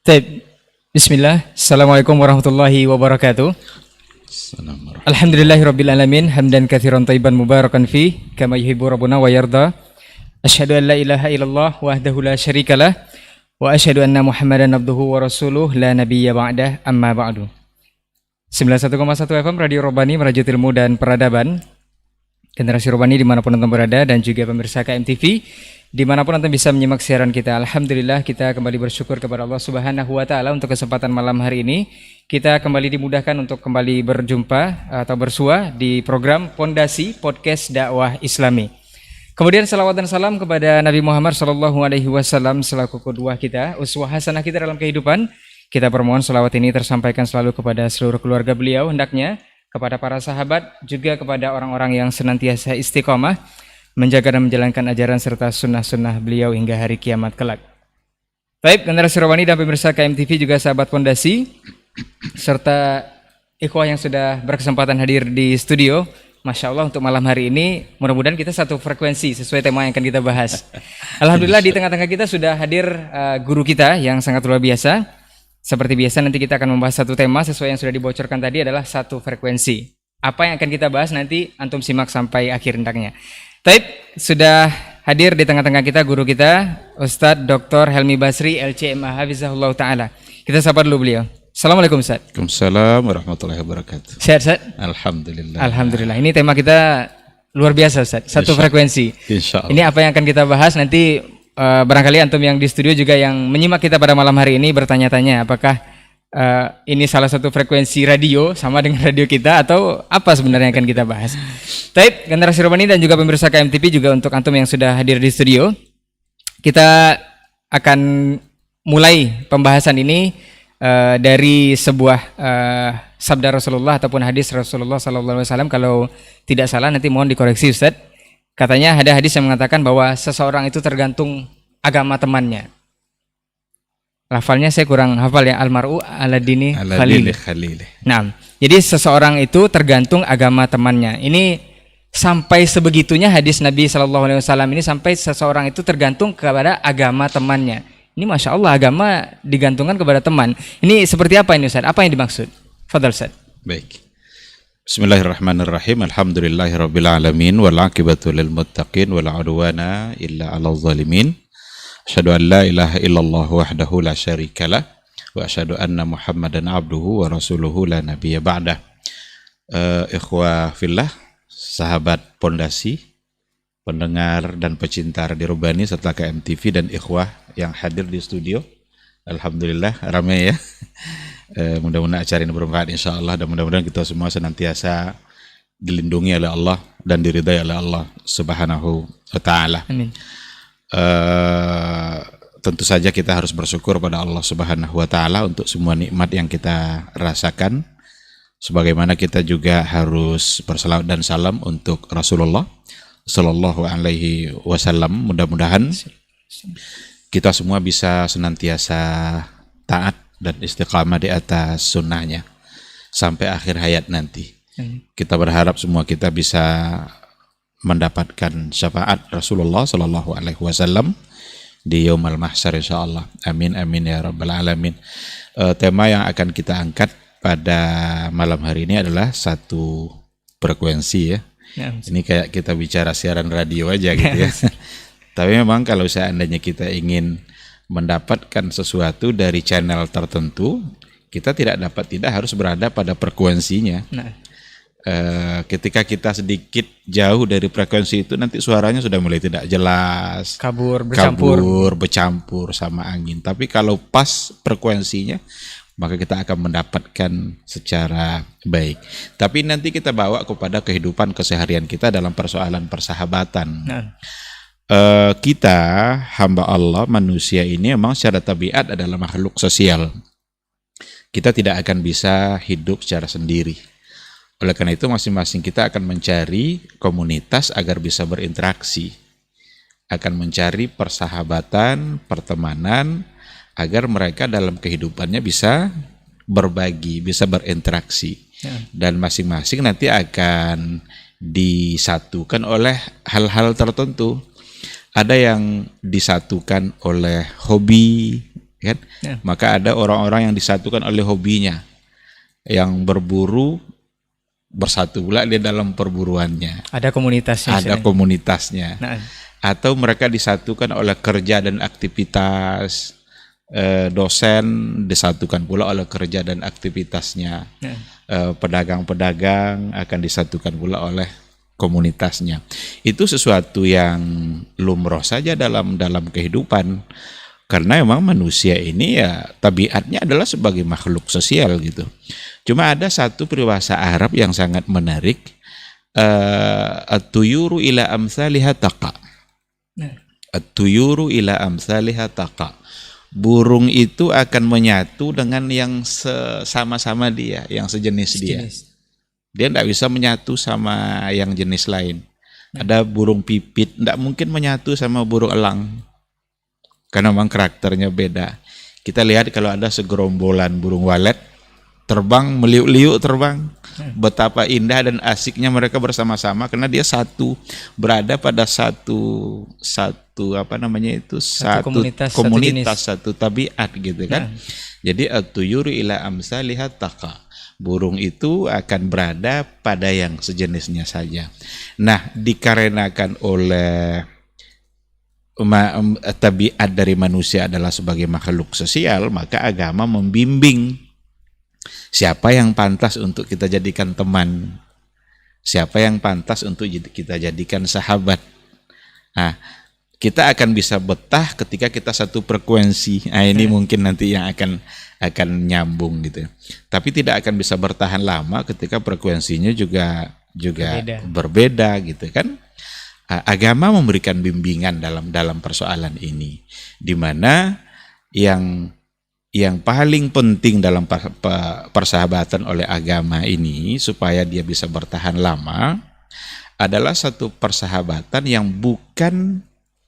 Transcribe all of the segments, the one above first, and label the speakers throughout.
Speaker 1: Baik. Bismillah. Assalamualaikum warahmatullahi wabarakatuh. Alhamdulillahirabbil alamin hamdan katsiran thayyiban mubarakan fi kama yuhibbu rabbuna wa yarda. Asyhadu an la ilaha illallah wahdahu la syarikalah wa asyhadu anna Muhammadan abduhu wa rasuluh la nabiyya ba'dah amma ba'du. 91,1 FM Radio Robani merajut ilmu dan peradaban. Generasi Robani dimanapun Anda berada dan juga pemirsa KMTV dimanapun Anda bisa menyimak siaran kita. Alhamdulillah kita kembali bersyukur kepada Allah Subhanahu wa Ta'ala untuk kesempatan malam hari ini. Kita kembali dimudahkan untuk kembali berjumpa atau bersua di program Pondasi Podcast Dakwah Islami. Kemudian salawat dan salam kepada Nabi Muhammad SAW selaku qudwah kita, uswah hasanah kita dalam kehidupan. Kita permohon salawat ini tersampaikan selalu kepada seluruh keluarga beliau, hendaknya kepada para sahabat, juga kepada orang-orang yang senantiasa istiqomah menjaga dan menjalankan ajaran serta sunnah-sunnah beliau hingga hari kiamat kelak. Baik, generasi Robani dan pemirsa KMTV juga sahabat Pondasi serta ikhwah yang sudah berkesempatan hadir di studio. Masya Allah untuk malam hari ini mudah-mudahan kita satu frekuensi sesuai tema yang akan kita bahas. Alhamdulillah di tengah-tengah kita sudah hadir guru kita yang sangat luar biasa. Seperti biasa nanti kita akan membahas satu tema sesuai yang sudah dibocorkan tadi adalah satu frekuensi. Apa yang akan kita bahas nanti antum simak sampai akhir hendaknya. Baik, sudah hadir di tengah-tengah kita guru kita Ustadz Dr. Helmi Basri LCMA Hafizahullah Ta'ala. Kita sapa dulu beliau. Assalamualaikum Ustaz.
Speaker 2: Waalaikumsalam warahmatullahi wabarakatuh.
Speaker 1: Sehat Ustaz?
Speaker 2: Alhamdulillah.
Speaker 1: Alhamdulillah. Ini tema kita luar biasa Ustaz. Satu frekuensi.
Speaker 2: Insya Allah.
Speaker 1: Ini apa yang akan kita bahas nanti barangkali antum yang di studio juga yang menyimak kita pada malam hari ini bertanya-tanya apakah ini salah satu frekuensi radio sama dengan radio kita atau apa sebenarnya yang akan kita bahas. Baik, generasi Robani dan juga pemirsa KMTV juga untuk antum yang sudah hadir di studio. Kita akan mulai pembahasan ini dari sebuah sabda Rasulullah ataupun hadis Rasulullah SAW. Kalau tidak salah nanti mohon dikoreksi Ustaz. Katanya ada hadis yang mengatakan bahwa seseorang itu tergantung agama temannya. Lafalnya saya kurang hafal ya, almar'u ala dini khalilih. Nah, jadi seseorang itu tergantung agama temannya. Ini sampai sebegitunya hadis Nabi SAW ini, sampai seseorang itu tergantung kepada agama temannya. Ini Masya Allah agama digantungkan kepada teman. Ini seperti apa ini Ustaz? Apa yang dimaksud? Fadal Ustaz.
Speaker 2: Baik. Bismillahirrahmanirrahim. Alhamdulillahirabbil alamin wal aqibatu lil muttaqin wala udwana illa 'alal zalimin. Asyhadu an la ilaha illallah wahdahu la syarikalah wa asyhadu anna Muhammadan abduhu wa rasuluhu la nabiyya ba'dah. Ikhwah fillah, sahabat Pondasi, pendengar dan pecinta Radio Robani serta KMTV dan ikhwah yang hadir di studio. Alhamdulillah ramai ya. Mudah-mudahan acara ini bermanfaat insyaallah dan mudah-mudahan kita semua senantiasa dilindungi oleh Allah dan diridai oleh Allah Subhanahu wa Ta'ala.
Speaker 1: Amin.
Speaker 2: Tentu saja kita harus bersyukur pada Allah Subhanahu wa Ta'ala untuk semua nikmat yang kita rasakan, sebagaimana kita juga harus bersalawat dan salam untuk Rasulullah Sallallahu Alaihi Wasallam. Mudah-mudahan kita semua bisa senantiasa taat dan istiqamah di atas sunnahnya sampai akhir hayat nanti. Kita berharap semua kita bisa mendapatkan syafaat Rasulullah Sallallahu Alaihi Wasallam di Yaumul Mahsyar insyaallah. Amin amin ya rabbal alamin. Tema yang akan kita angkat pada malam hari ini adalah satu frekuensi ya. Ini kayak kita bicara siaran radio aja gitu ya. Tapi memang kalau seandainya kita ingin mendapatkan sesuatu dari channel tertentu, kita tidak harus berada pada frekuensinya. Ketika kita sedikit jauh dari frekuensi itu, nanti suaranya sudah mulai tidak jelas, kabur, bercampur sama angin. Tapi kalau pas frekuensinya, maka kita akan mendapatkan secara baik. Tapi nanti kita bawa kepada kehidupan keseharian kita dalam persoalan persahabatan. Kita hamba Allah manusia ini memang secara tabiat adalah makhluk sosial. Kita tidak akan bisa hidup secara sendiri. Oleh karena itu masing-masing kita akan mencari komunitas agar bisa berinteraksi, akan mencari persahabatan, pertemanan agar mereka dalam kehidupannya bisa berbagi, bisa berinteraksi. Dan masing-masing nanti akan disatukan oleh hal-hal tertentu. Ada yang disatukan oleh hobi, kan?
Speaker 1: Ya.
Speaker 2: Maka ada orang-orang yang disatukan oleh hobinya, yang berburu bersatu pula dia dalam perburuannya.
Speaker 1: Ada komunitasnya.
Speaker 2: Ada komunitasnya.
Speaker 1: Nah,
Speaker 2: Atau mereka disatukan oleh kerja dan aktivitas. Dosen disatukan pula oleh kerja dan aktivitasnya.
Speaker 1: ya.
Speaker 2: Pedagang-pedagang akan disatukan pula oleh komunitasnya. Itu sesuatu yang lumrah saja dalam kehidupan, karena memang manusia ini ya tabiatnya adalah sebagai makhluk sosial gitu. Cuma ada satu peribahasa Arab yang sangat menarik, at-tuyuru ila amsaliha taqa. At-tuyuru ila amsaliha taqa. Burung itu akan menyatu dengan yang sama-sama dia, yang sejenis dia. Dia tidak bisa menyatu sama yang jenis lain. Ada burung pipit, tidak mungkin menyatu sama burung elang. Karena memang karakternya beda. Kita lihat kalau ada segerombolan burung walet, terbang, meliuk-liuk terbang. Betapa indah dan asiknya mereka bersama-sama, karena dia satu, berada pada satu komunitas, satu tabiat gitu kan. Jadi at-tuyuru ila amsaliha taqa. Burung itu akan berada pada yang sejenisnya saja. Nah, dikarenakan oleh tabiat dari manusia adalah sebagai makhluk sosial, maka agama membimbing siapa yang pantas untuk kita jadikan teman, siapa yang pantas untuk kita jadikan sahabat. Nah, kita akan bisa betah ketika kita satu frekuensi. Nah, ini mungkin nanti yang akan nyambung gitu. Tapi tidak akan bisa bertahan lama ketika frekuensinya juga berbeda gitu kan. Agama memberikan bimbingan dalam persoalan ini, di mana yang paling penting dalam persahabatan oleh agama ini supaya dia bisa bertahan lama adalah satu persahabatan yang bukan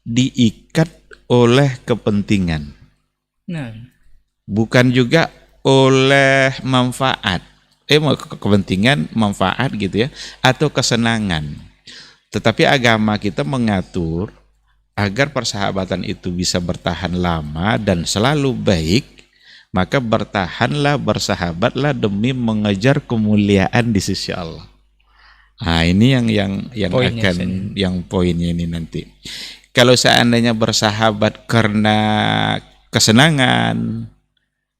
Speaker 2: diikat oleh kepentingan. Bukan juga oleh manfaat. Kepentingan, manfaat gitu ya, atau kesenangan. Tetapi agama kita mengatur agar persahabatan itu bisa bertahan lama dan selalu baik, maka bertahanlah, bersahabatlah demi mengejar kemuliaan di sisi Allah. Nah, ini yang poinnya ini nanti. Kalau seandainya bersahabat karena kesenangan,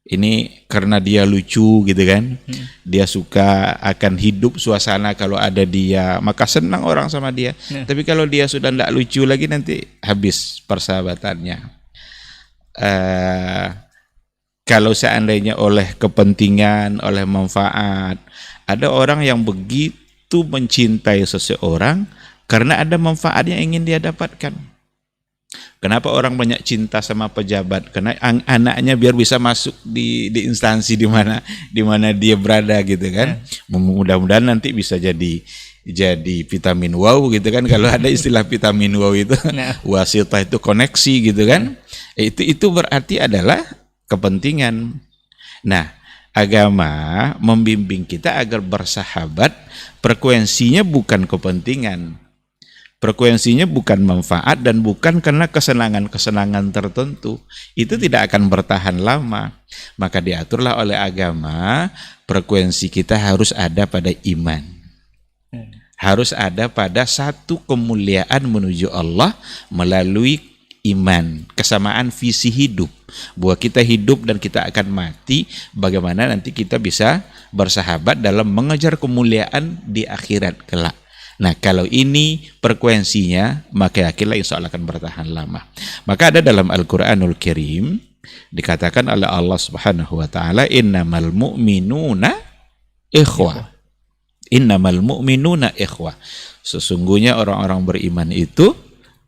Speaker 2: ini karena dia lucu gitu kan, dia suka akan hidup suasana kalau ada dia, maka senang orang sama dia. Tapi kalau dia sudah tidak lucu lagi, nanti habis persahabatannya. Kalau seandainya oleh kepentingan, oleh manfaat, ada orang yang begitu mencintai seseorang karena ada manfaat yang ingin dia dapatkan. Kenapa orang banyak cinta sama pejabat? Karena anaknya biar bisa masuk di instansi di mana dia berada gitu kan. Mudah-mudahan nanti bisa jadi vitamin wow gitu kan. Kalau ada istilah vitamin wow itu, wasitah itu koneksi gitu kan. Itu berarti adalah kepentingan. Nah, agama membimbing kita agar bersahabat, frekuensinya bukan kepentingan. Frekuensinya bukan manfaat dan bukan karena kesenangan-kesenangan tertentu. Itu tidak akan bertahan lama. Maka diaturlah oleh agama, frekuensi kita harus ada pada iman. Harus ada pada satu kemuliaan menuju Allah melalui iman, kesamaan visi hidup. Bahwa kita hidup dan kita akan mati, bagaimana nanti kita bisa bersahabat dalam mengejar kemuliaan di akhirat kelak. Nah, kalau ini frekuensinya, maka yakinlah insya Allah akan bertahan lama. Maka ada dalam Al-Quranul Karim dikatakan oleh Allah Subhanahu wa taala, innamal mu'minuna ikhwah. Innamal mu'minuna ikhwah. Sesungguhnya orang-orang beriman itu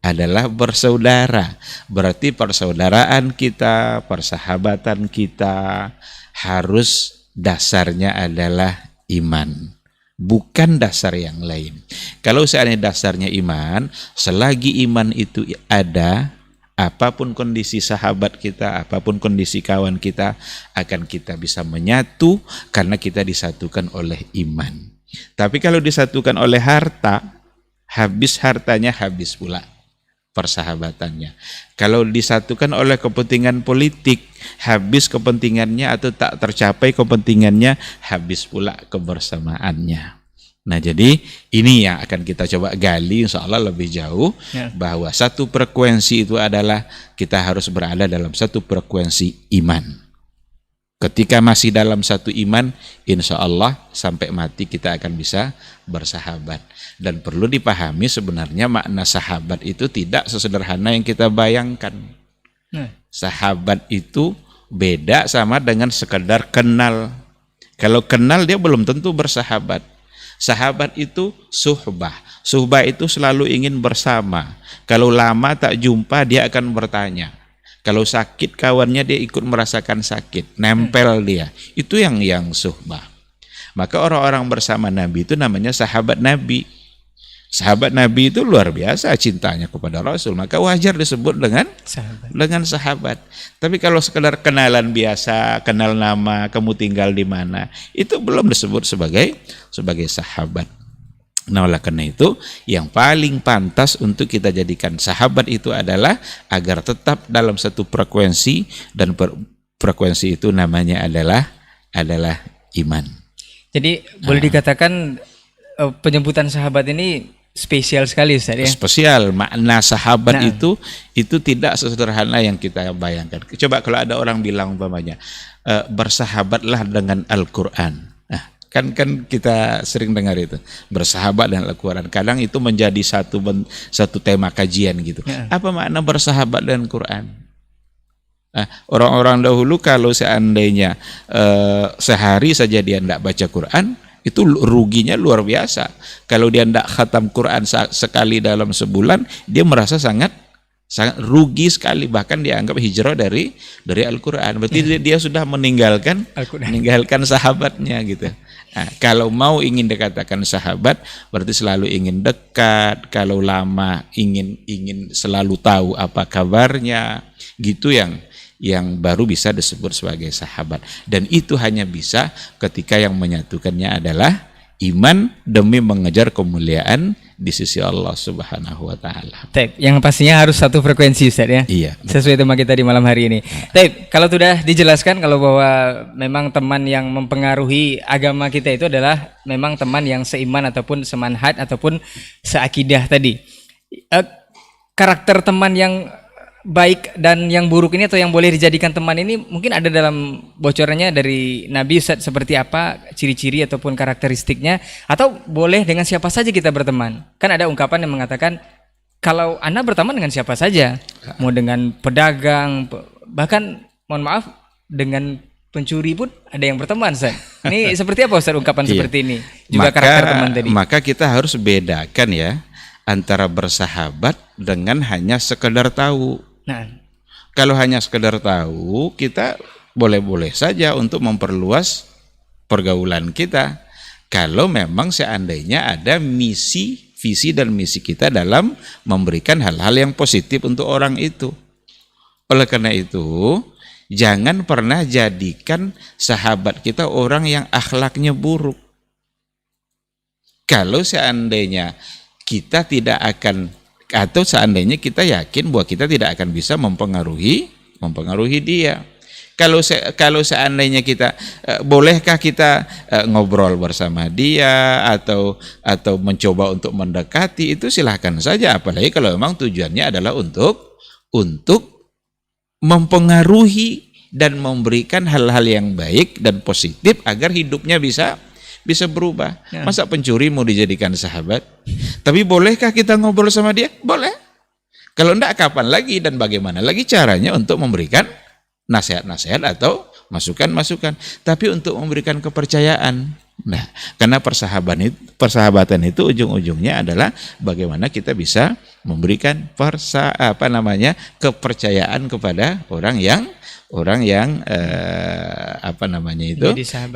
Speaker 2: adalah bersaudara. Berarti persaudaraan kita, persahabatan kita harus dasarnya adalah iman, bukan dasar yang lain. Kalau seandainya dasarnya iman, selagi iman itu ada, apapun kondisi sahabat kita, apapun kondisi kawan kita, akan kita bisa menyatu karena kita disatukan oleh iman. Tapi kalau disatukan oleh harta, habis hartanya habis pula. persahabatannya. Kalau disatukan oleh kepentingan politik, habis kepentingannya atau tak tercapai kepentingannya, habis pula kebersamaannya. Nah, jadi ini yang akan kita coba gali insya Allah lebih jauh, bahwa satu frekuensi itu adalah kita harus berada dalam satu frekuensi iman. Ketika masih dalam satu iman, insya Allah sampai mati kita akan bisa bersahabat. Dan perlu dipahami sebenarnya makna sahabat itu tidak sesederhana yang kita bayangkan. Sahabat itu beda sama dengan sekedar kenal. Kalau kenal dia belum tentu bersahabat. Sahabat itu suhbah. Suhbah itu selalu ingin bersama. Kalau lama tak jumpa dia akan bertanya. Kalau sakit kawannya dia ikut merasakan sakit, nempel dia. Itu yang suhbah. Maka orang-orang bersama Nabi itu namanya sahabat Nabi. Sahabat Nabi itu luar biasa cintanya kepada Rasul, maka wajar disebut dengan sahabat. Tapi kalau sekedar kenalan biasa, kenal nama, kamu tinggal di mana, itu belum disebut sebagai sahabat. Nah, oleh karena itu yang paling pantas untuk kita jadikan sahabat itu adalah agar tetap dalam satu frekuensi, dan frekuensi itu namanya adalah iman. Jadi
Speaker 1: boleh dikatakan penyebutan sahabat ini spesial sekali, Ustaz, ya?
Speaker 2: Spesial. Makna sahabat itu tidak sesederhana yang kita bayangkan. Coba kalau ada orang bilang umpamanya bersahabatlah dengan Al-Quran. Nah, kan kita sering dengar itu, bersahabat dengan Al-Quran. Kadang itu menjadi satu tema kajian gitu. Apa makna bersahabat dengan Quran? Nah, orang-orang dahulu kalau seandainya sehari saja dia tidak baca Quran, itu ruginya luar biasa. Kalau dia tidak khatam Quran sekali dalam sebulan, dia merasa sangat rugi sekali, bahkan dianggap hijrah dari Al-Quran. Berarti dia sudah meninggalkan sahabatnya gitu. Nah, kalau mau ingin dikatakan sahabat, berarti selalu ingin dekat. Kalau lama ingin selalu tahu apa kabarnya, gitu yang baru bisa disebut sebagai sahabat. Dan itu hanya bisa ketika yang menyatukannya adalah iman demi mengejar kemuliaan di sisi Allah Subhanahu wa taala.
Speaker 1: Yang pastinya harus satu frekuensi, Ustaz, ya.
Speaker 2: Iya.
Speaker 1: Sesuai tema kita di malam hari ini. Kalau sudah dijelaskan kalau bahwa memang teman yang mempengaruhi agama kita itu adalah memang teman yang seiman ataupun semanhaj ataupun seakidah tadi. Karakter teman yang baik dan yang buruk ini atau yang boleh dijadikan teman ini mungkin ada dalam bocorannya dari Nabi, Ustaz, seperti apa ciri-ciri ataupun karakteristiknya, atau boleh dengan siapa saja kita berteman. Kan ada ungkapan yang mengatakan kalau Anda berteman dengan siapa saja, mau dengan pedagang, bahkan mohon maaf dengan pencuri pun ada yang berteman, Ustaz. Ini seperti apa, Ustaz, ungkapan seperti ini? Juga karakter teman tadi.
Speaker 2: Maka kita harus bedakan ya antara bersahabat dengan hanya sekedar tahu. Nah, kalau hanya sekedar tahu, kita boleh-boleh saja untuk memperluas pergaulan kita. Kalau memang seandainya ada visi dan misi kita dalam memberikan hal-hal yang positif untuk orang itu. Oleh karena itu, jangan pernah jadikan sahabat kita orang yang akhlaknya buruk. Kalau seandainya kita tidak akan, atau seandainya kita yakin bahwa kita tidak akan bisa mempengaruhi dia. Kalau seandainya kita bolehkah kita ngobrol bersama dia atau mencoba untuk mendekati, itu silahkan saja, apalagi kalau memang tujuannya adalah untuk mempengaruhi dan memberikan hal-hal yang baik dan positif agar hidupnya bisa berubah. Masa pencuri mau dijadikan sahabat? Tapi bolehkah kita ngobrol sama dia? Boleh. Kalau enggak, kapan lagi dan bagaimana lagi caranya untuk memberikan nasihat-nasihat atau masukan-masukan, tapi untuk memberikan kepercayaan. Nah, karena persahabatan itu ujung-ujungnya adalah bagaimana kita bisa memberikan kepercayaan kepada orang yang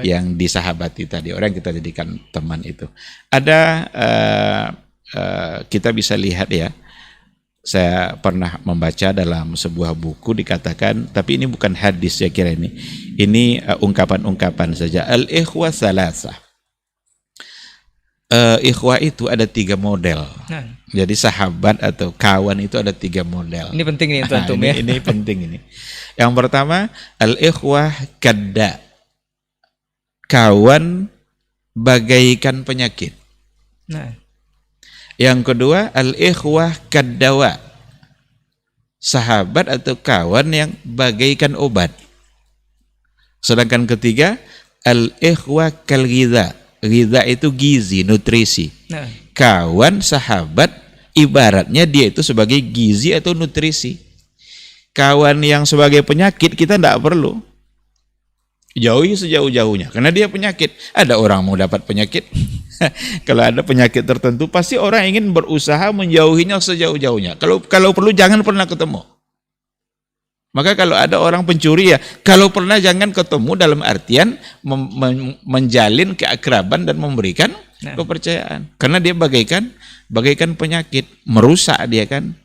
Speaker 2: yang disahabati tadi, orang yang kita jadikan teman itu. Ada kita bisa lihat ya, saya pernah membaca dalam sebuah buku dikatakan, tapi ini bukan hadis, saya kira ini ungkapan-ungkapan saja. Al-ikhwa salasah. Ikhwah itu ada 3 model.
Speaker 1: Nah,
Speaker 2: Jadi sahabat atau kawan itu ada 3 model.
Speaker 1: ini penting nih untuk antum ya.
Speaker 2: Ini penting ini. Yang pertama, al-ikhwah kadda. Kawan bagaikan penyakit.
Speaker 1: Nah,
Speaker 2: Yang kedua, al-ikhwah kaddawa. Sahabat atau kawan yang bagaikan obat. Sedangkan ketiga, al-ikhwah kal-ghidha. Ghidha itu gizi, nutrisi.
Speaker 1: nah,
Speaker 2: Kawan, sahabat, ibaratnya dia itu sebagai gizi atau nutrisi. Kawan yang sebagai penyakit kita tidak perlu. Jauhi sejauh-jauhnya, karena dia penyakit. Ada orang mau dapat penyakit. Kalau ada penyakit tertentu, pasti orang ingin berusaha menjauhinya sejauh-jauhnya. Kalau perlu jangan pernah ketemu. Maka kalau ada orang pencuri ya, kalau pernah jangan ketemu dalam artian menjalin keakraban dan memberikan kepercayaan. Karena dia bagaikan penyakit, merusak dia kan.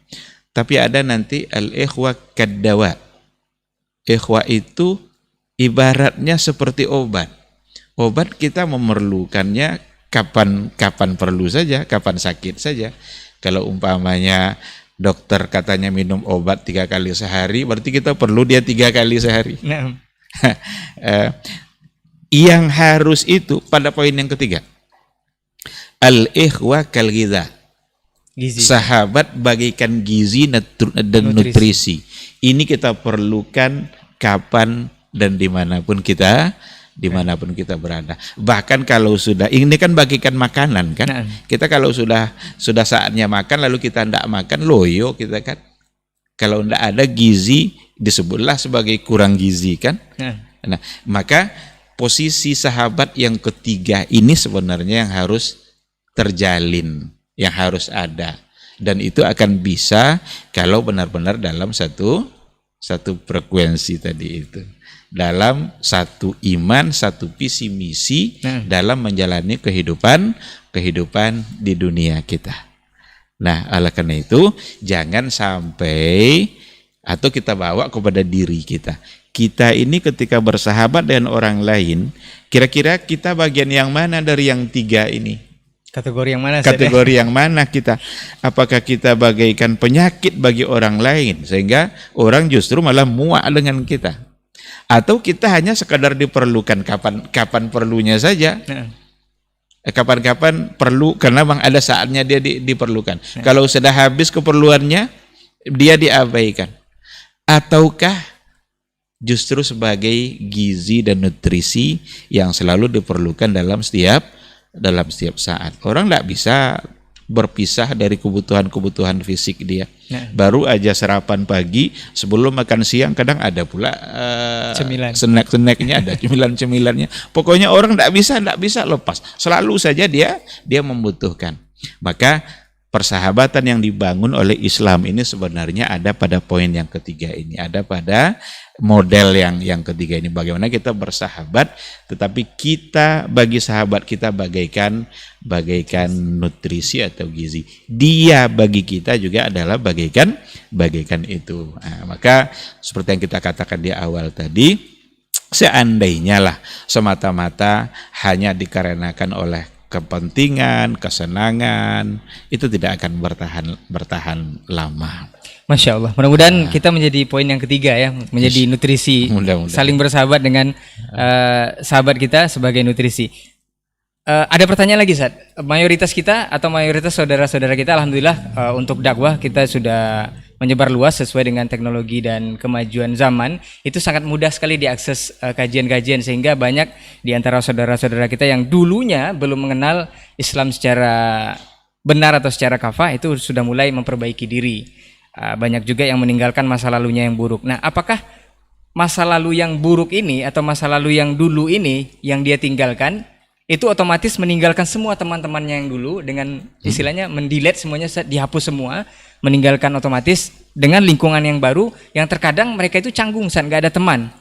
Speaker 2: Tapi ada nanti al-ikhwah kaddawa. Ikhwah itu ibaratnya seperti obat. Obat kita memerlukannya kapan perlu saja, kapan sakit saja. Kalau umpamanya dokter katanya minum obat 3 kali sehari, berarti kita perlu dia 3 kali sehari.
Speaker 1: nah,
Speaker 2: Yang harus itu pada poin yang ketiga. Al-ikhwah kal-ghidha.
Speaker 1: gizi.
Speaker 2: Sahabat bagaikan gizi dan nutrisi. Ini kita perlukan kapan dan dimanapun kita berada. Bahkan kalau sudah, ini kan bagikan makanan kan.
Speaker 1: Nah.
Speaker 2: Kita kalau sudah saatnya makan lalu kita tidak makan, loyo kita kan. Kalau tidak ada gizi disebutlah sebagai kurang gizi kan. Nah, maka posisi sahabat yang ketiga ini sebenarnya yang harus terjalin, yang harus ada. Dan itu akan bisa kalau benar-benar dalam satu frekuensi tadi itu. Dalam satu iman, satu visi misi dalam menjalani kehidupan di dunia kita. Nah, oleh karena itu jangan sampai atau kita bawa kepada diri kita. Kita ini ketika bersahabat dengan orang lain, kira-kira kita bagian yang mana dari yang 3 ini?
Speaker 1: Kategori yang mana?
Speaker 2: Kategori yang mana kita? Apakah kita bagaikan penyakit bagi orang lain sehingga orang justru malah muak dengan kita? Atau kita hanya sekadar diperlukan kapan perlunya saja. Kapan-kapan perlu karena memang ada saatnya dia diperlukan. Kalau sudah habis keperluannya dia diabaikan. Ataukah justru sebagai gizi dan nutrisi yang selalu diperlukan dalam setiap saat. Orang tidak bisa berpisah dari kebutuhan fisik dia. Baru aja sarapan pagi, sebelum makan siang kadang ada pula snack-snacknya, ada cemilan-cemilannya. Pokoknya orang tidak bisa lepas. Selalu saja dia membutuhkan. Maka persahabatan yang dibangun oleh Islam ini sebenarnya ada pada poin yang ketiga ini, ada pada model yang ketiga ini. Bagaimana kita bersahabat, tetapi kita bagi sahabat kita bagaikan nutrisi atau gizi. Dia bagi kita juga adalah bagaikan itu. Nah, maka seperti yang kita katakan di awal tadi, seandainya lah semata-mata hanya dikarenakan oleh kepentingan, kesenangan, itu tidak akan bertahan lama.
Speaker 1: Masya Allah. Mudah-mudahan kita menjadi poin yang ketiga ya, menjadi nutrisi.
Speaker 2: Mudah-mudahan.
Speaker 1: Saling bersahabat dengan sahabat kita sebagai nutrisi. Ada pertanyaan lagi, Ustaz. Mayoritas kita atau mayoritas saudara-saudara kita, alhamdulillah untuk dakwah kita sudah menyebar luas sesuai dengan teknologi dan kemajuan zaman. Itu sangat mudah sekali diakses kajian-kajian, sehingga banyak di antara saudara-saudara kita yang dulunya belum mengenal Islam secara benar atau secara kafah itu sudah mulai memperbaiki diri. Banyak juga yang meninggalkan masa lalunya yang buruk. Nah, apakah masa lalu yang buruk ini atau masa lalu yang dulu ini yang dia tinggalkan itu otomatis meninggalkan semua teman-temannya yang dulu, dengan istilahnya mendelete semuanya, dihapus semua, meninggalkan otomatis dengan lingkungan yang baru yang terkadang mereka itu canggung, nggak ada teman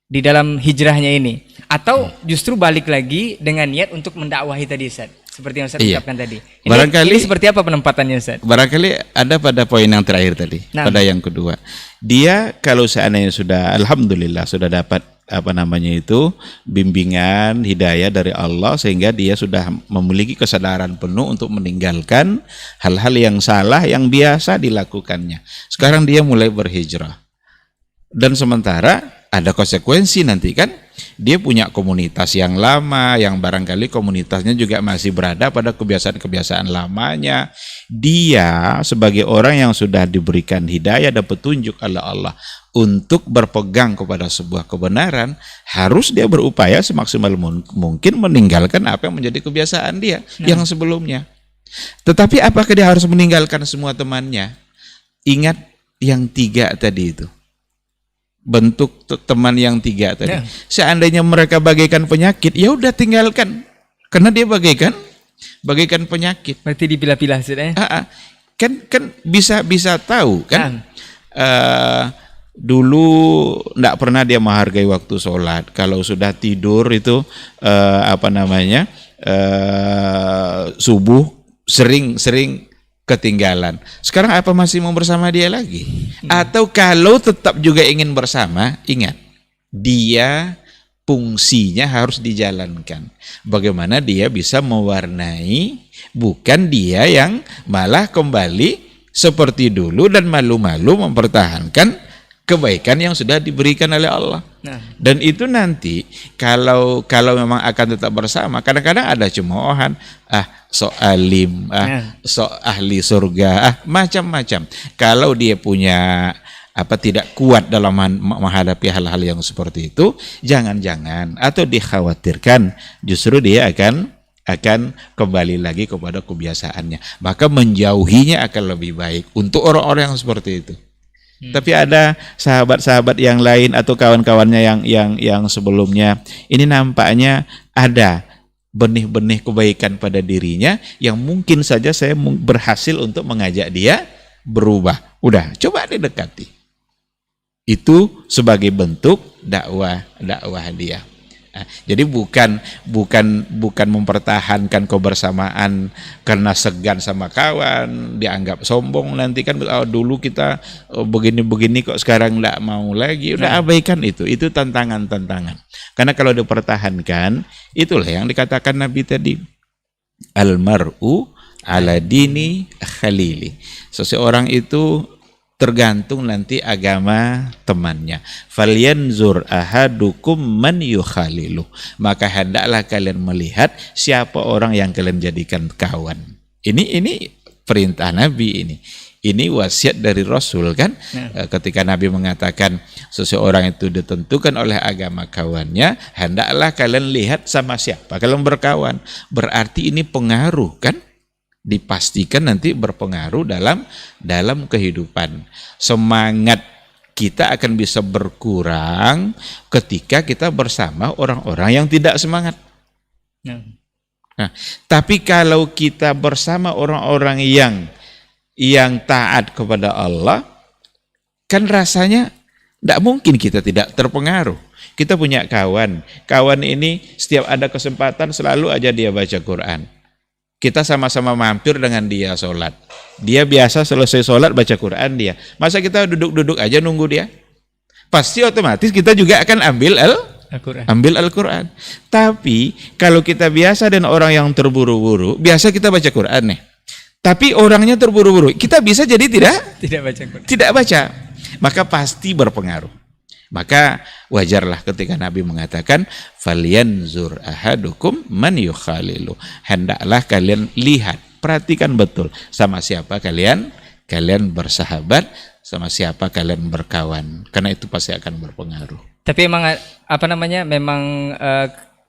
Speaker 1: di dalam hijrahnya ini, atau justru balik lagi dengan niat untuk mendakwahi tadi, Ustaz, seperti yang Ustaz ucapkan tadi. Ini seperti apa penempatannya, Ustaz?
Speaker 2: Barangkali ada pada poin yang terakhir tadi, pada yang kedua. Dia kalau seandainya sudah, alhamdulillah sudah dapat bimbingan hidayah dari Allah sehingga dia sudah memiliki kesadaran penuh untuk meninggalkan hal-hal yang salah yang biasa dilakukannya. Sekarang dia mulai berhijrah. Dan sementara ada konsekuensi nanti kan, dia punya komunitas yang lama, yang barangkali komunitasnya juga masih berada pada kebiasaan-kebiasaan lamanya. Dia sebagai orang yang sudah diberikan hidayah dan petunjuk oleh Allah untuk berpegang kepada sebuah kebenaran, harus dia berupaya semaksimal mungkin meninggalkan apa yang menjadi kebiasaan dia yang sebelumnya. Tetapi apakah dia harus meninggalkan semua temannya? Ingat yang 3 tadi itu. Bentuk teman yang 3 tadi. Seandainya mereka bagaikan penyakit, ya udah tinggalkan. Karena dia bagaikan penyakit.
Speaker 1: Berarti dipilah-pilah sudah.
Speaker 2: Kan bisa tahu kan. Dulu enggak pernah dia menghargai waktu sholat. Kalau sudah tidur itu subuh sering ketinggalan. Sekarang apa masih mau bersama dia lagi? Atau kalau tetap juga ingin bersama, ingat, dia fungsinya harus dijalankan. Bagaimana dia bisa mewarnai, bukan dia yang malah kembali seperti dulu dan malu-malu mempertahankan kebaikan yang sudah diberikan oleh Allah. Dan itu nanti kalau memang akan tetap bersama, kadang-kadang ada cemoohan, sok alim, sok ahli surga, macam-macam. Kalau dia punya tidak kuat dalam menghadapi hal-hal yang seperti itu, jangan-jangan atau dikhawatirkan justru dia akan kembali lagi kepada kebiasaannya. Maka menjauhinya akan lebih baik untuk orang-orang yang seperti itu. Tapi ada sahabat-sahabat yang lain atau kawan-kawannya yang sebelumnya, ini nampaknya ada benih-benih kebaikan pada dirinya yang mungkin saja saya berhasil untuk mengajak dia berubah. Udah, coba didekati. Itu sebagai bentuk dakwah dia. Jadi bukan mempertahankan kebersamaan karena segan sama kawan, dianggap sombong nanti kan, dulu kita begini-begini kok sekarang enggak mau lagi. Udah abaikan itu tantangan. Karena kalau dipertahankan, itulah yang dikatakan Nabi tadi, almar'u ala dini khalili. Seseorang itu tergantung nanti agama temannya. Falyanzur ahadukum man yukhalilu. Maka hendaklah kalian melihat siapa orang yang kalian jadikan kawan. Ini perintah Nabi ini. Ini wasiat dari Rasul kan. Ketika Nabi mengatakan seseorang itu ditentukan oleh agama kawannya, hendaklah kalian lihat sama siapa kalian berkawan. Berarti ini pengaruh kan? Dipastikan nanti berpengaruh dalam kehidupan. Semangat kita akan bisa berkurang ketika kita bersama orang-orang yang tidak semangat. Nah, tapi kalau kita bersama orang-orang yang taat kepada Allah, kan rasanya tidak mungkin kita tidak terpengaruh. Kita punya kawan ini setiap ada kesempatan selalu aja dia baca Quran. Kita sama-sama mampir dengan dia sholat. Dia biasa selesai sholat baca Quran dia. Masa kita duduk-duduk aja nunggu dia? Pasti otomatis kita juga akan ambil Al-Quran. Tapi kalau kita biasa dan orang yang terburu-buru, biasa kita baca Quran nih. Tapi orangnya terburu-buru, kita bisa jadi tidak baca Quran. Tidak baca. Maka pasti berpengaruh. Maka wajarlah ketika Nabi mengatakan falyanzur ahadukum man yukhalilu. Hendaklah kalian lihat, perhatikan betul sama siapa kalian bersahabat, sama siapa kalian berkawan. Karena itu pasti akan berpengaruh. Tapi
Speaker 1: emang memang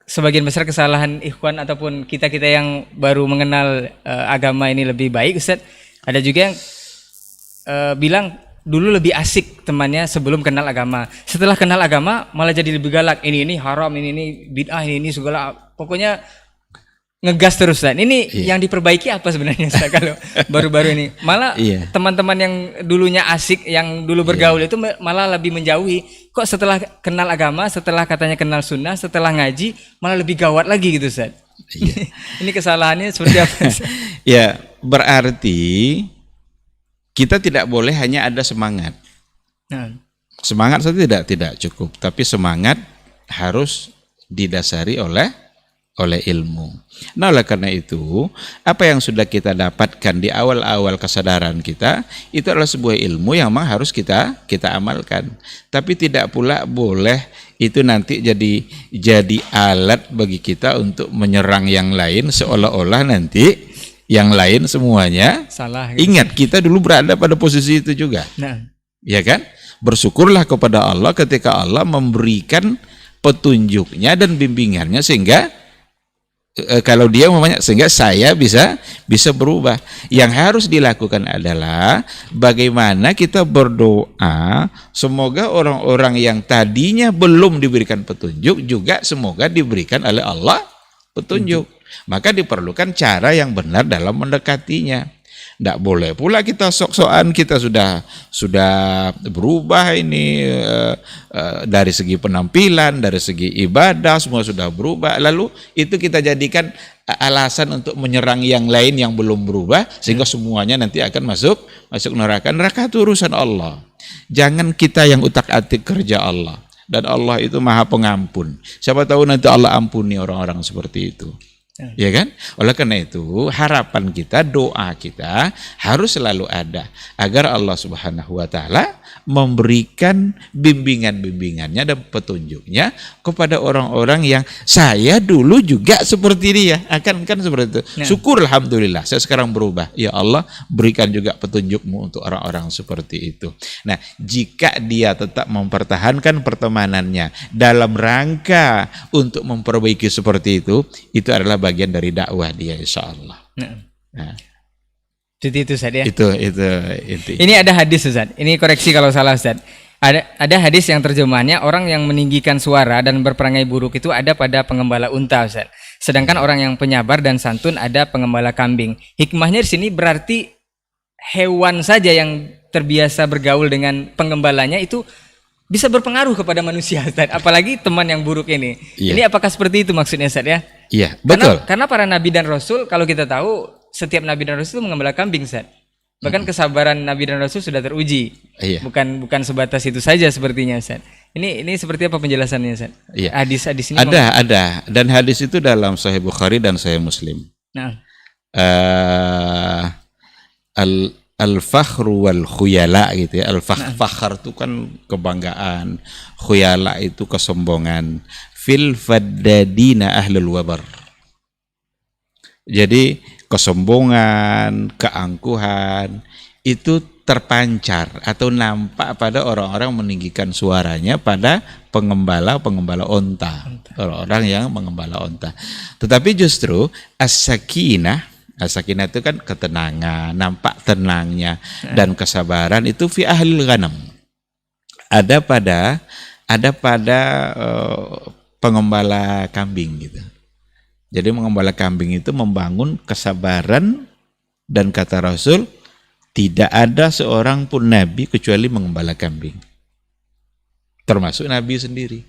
Speaker 1: sebagian besar kesalahan ikhwan ataupun kita-kita yang baru mengenal agama ini lebih baik, Ustaz. Ada juga yang bilang dulu lebih asik temannya sebelum kenal agama. Setelah kenal agama malah jadi lebih galak. Ini haram, ini bid'ah, ini segala. Pokoknya ngegas terus kan. Ini yang diperbaiki apa sebenarnya Ustaz kalau baru-baru ini? Malah teman-teman yang dulunya asik, yang dulu bergaul itu malah lebih menjauhi. Kok setelah kenal agama, setelah katanya kenal sunnah, setelah ngaji malah lebih gawat lagi gitu Ustaz. Ini kesalahannya seperti apa?
Speaker 2: Ya, berarti kita tidak boleh hanya ada semangat. Semangat saja tidak cukup, tapi semangat harus didasari oleh ilmu. Nah, oleh karena itu, apa yang sudah kita dapatkan di awal-awal kesadaran kita, itu adalah sebuah ilmu yang memang harus kita amalkan. Tapi tidak pula boleh itu nanti jadi alat bagi kita untuk menyerang yang lain, seolah-olah nanti yang lain semuanya
Speaker 1: salah. Gitu.
Speaker 2: Ingat, kita dulu berada pada posisi itu juga.
Speaker 1: Nah,
Speaker 2: Ya kan? Bersyukurlah kepada Allah ketika Allah memberikan petunjuknya dan bimbingannya sehingga kalau dia umpamanya sehingga saya bisa berubah. Yang harus dilakukan adalah bagaimana kita berdoa semoga orang-orang yang tadinya belum diberikan petunjuk juga semoga diberikan oleh Allah petunjuk. Maka diperlukan cara yang benar dalam mendekatinya. Tidak boleh pula kita sok-sokan kita sudah berubah ini dari segi penampilan, dari segi ibadah semua sudah berubah. Lalu itu kita jadikan alasan untuk menyerang yang lain yang belum berubah sehingga semuanya nanti akan masuk neraka. Neraka itu urusan Allah. Jangan kita yang utak-atik kerja Allah. Dan Allah itu Maha Pengampun. Siapa tahu nanti Allah ampuni orang-orang seperti itu. Ya kan? Oleh karena itu harapan kita, doa kita harus selalu ada agar Allah Subhanahu wa taala memberikan bimbingan-bimbingannya dan petunjuknya kepada orang-orang yang saya dulu juga seperti dia. Kan seperti itu. Nah. Syukur alhamdulillah saya sekarang berubah. Ya Allah, berikan juga petunjukmu untuk orang-orang seperti itu. Nah, jika dia tetap mempertahankan pertemanannya dalam rangka untuk memperbaiki seperti itu adalah bagian dari dakwah dia insyaallah. Nah.
Speaker 1: Itu Ustaz ya.
Speaker 2: Itu.
Speaker 1: Ini ada hadis Ustaz. Ini koreksi kalau salah Ustaz. Ada hadis yang terjemahannya orang yang meninggikan suara dan berperangai buruk itu ada pada pengembala unta Ustaz. Sedangkan orang yang penyabar dan santun ada pengembala kambing. Hikmahnya di sini berarti hewan saja yang terbiasa bergaul dengan pengembalanya itu bisa berpengaruh kepada manusia Ustaz. Apalagi teman yang buruk ini. Iya. Ini apakah seperti itu maksudnya Ustaz ya?
Speaker 2: Iya, betul.
Speaker 1: Karena para nabi dan rasul kalau kita tahu setiap nabi dan rasul mengembala kambing, Ustaz. Bahkan kesabaran nabi dan rasul sudah teruji. Iya. Bukan sebatas itu saja sepertinya, Ustaz. Ini seperti apa penjelasannya, Ustaz? Iya. Hadis ini
Speaker 2: ada dan hadis itu dalam Sahih Bukhari dan Sahih Muslim.
Speaker 1: Nah.
Speaker 2: Al-fakhru wal khuyala gitu ya. Al-fakhr itu kan kebanggaan, khuyala itu kesombongan. Fil faddadina ahlul wabar. Jadi kesombongan, keangkuhan itu terpancar atau nampak pada orang-orang meninggikan suaranya pada pengembala onta. Orang-orang yang mengembala onta. Tetapi justru as-sakinah itu kan ketenangan, nampak tenangnya dan kesabaran itu fi ahlil ghanam. Ada pada pengembala kambing gitu. Jadi mengembala kambing itu membangun kesabaran dan kata Rasul tidak ada seorang pun nabi kecuali mengembala kambing. Termasuk Nabi sendiri.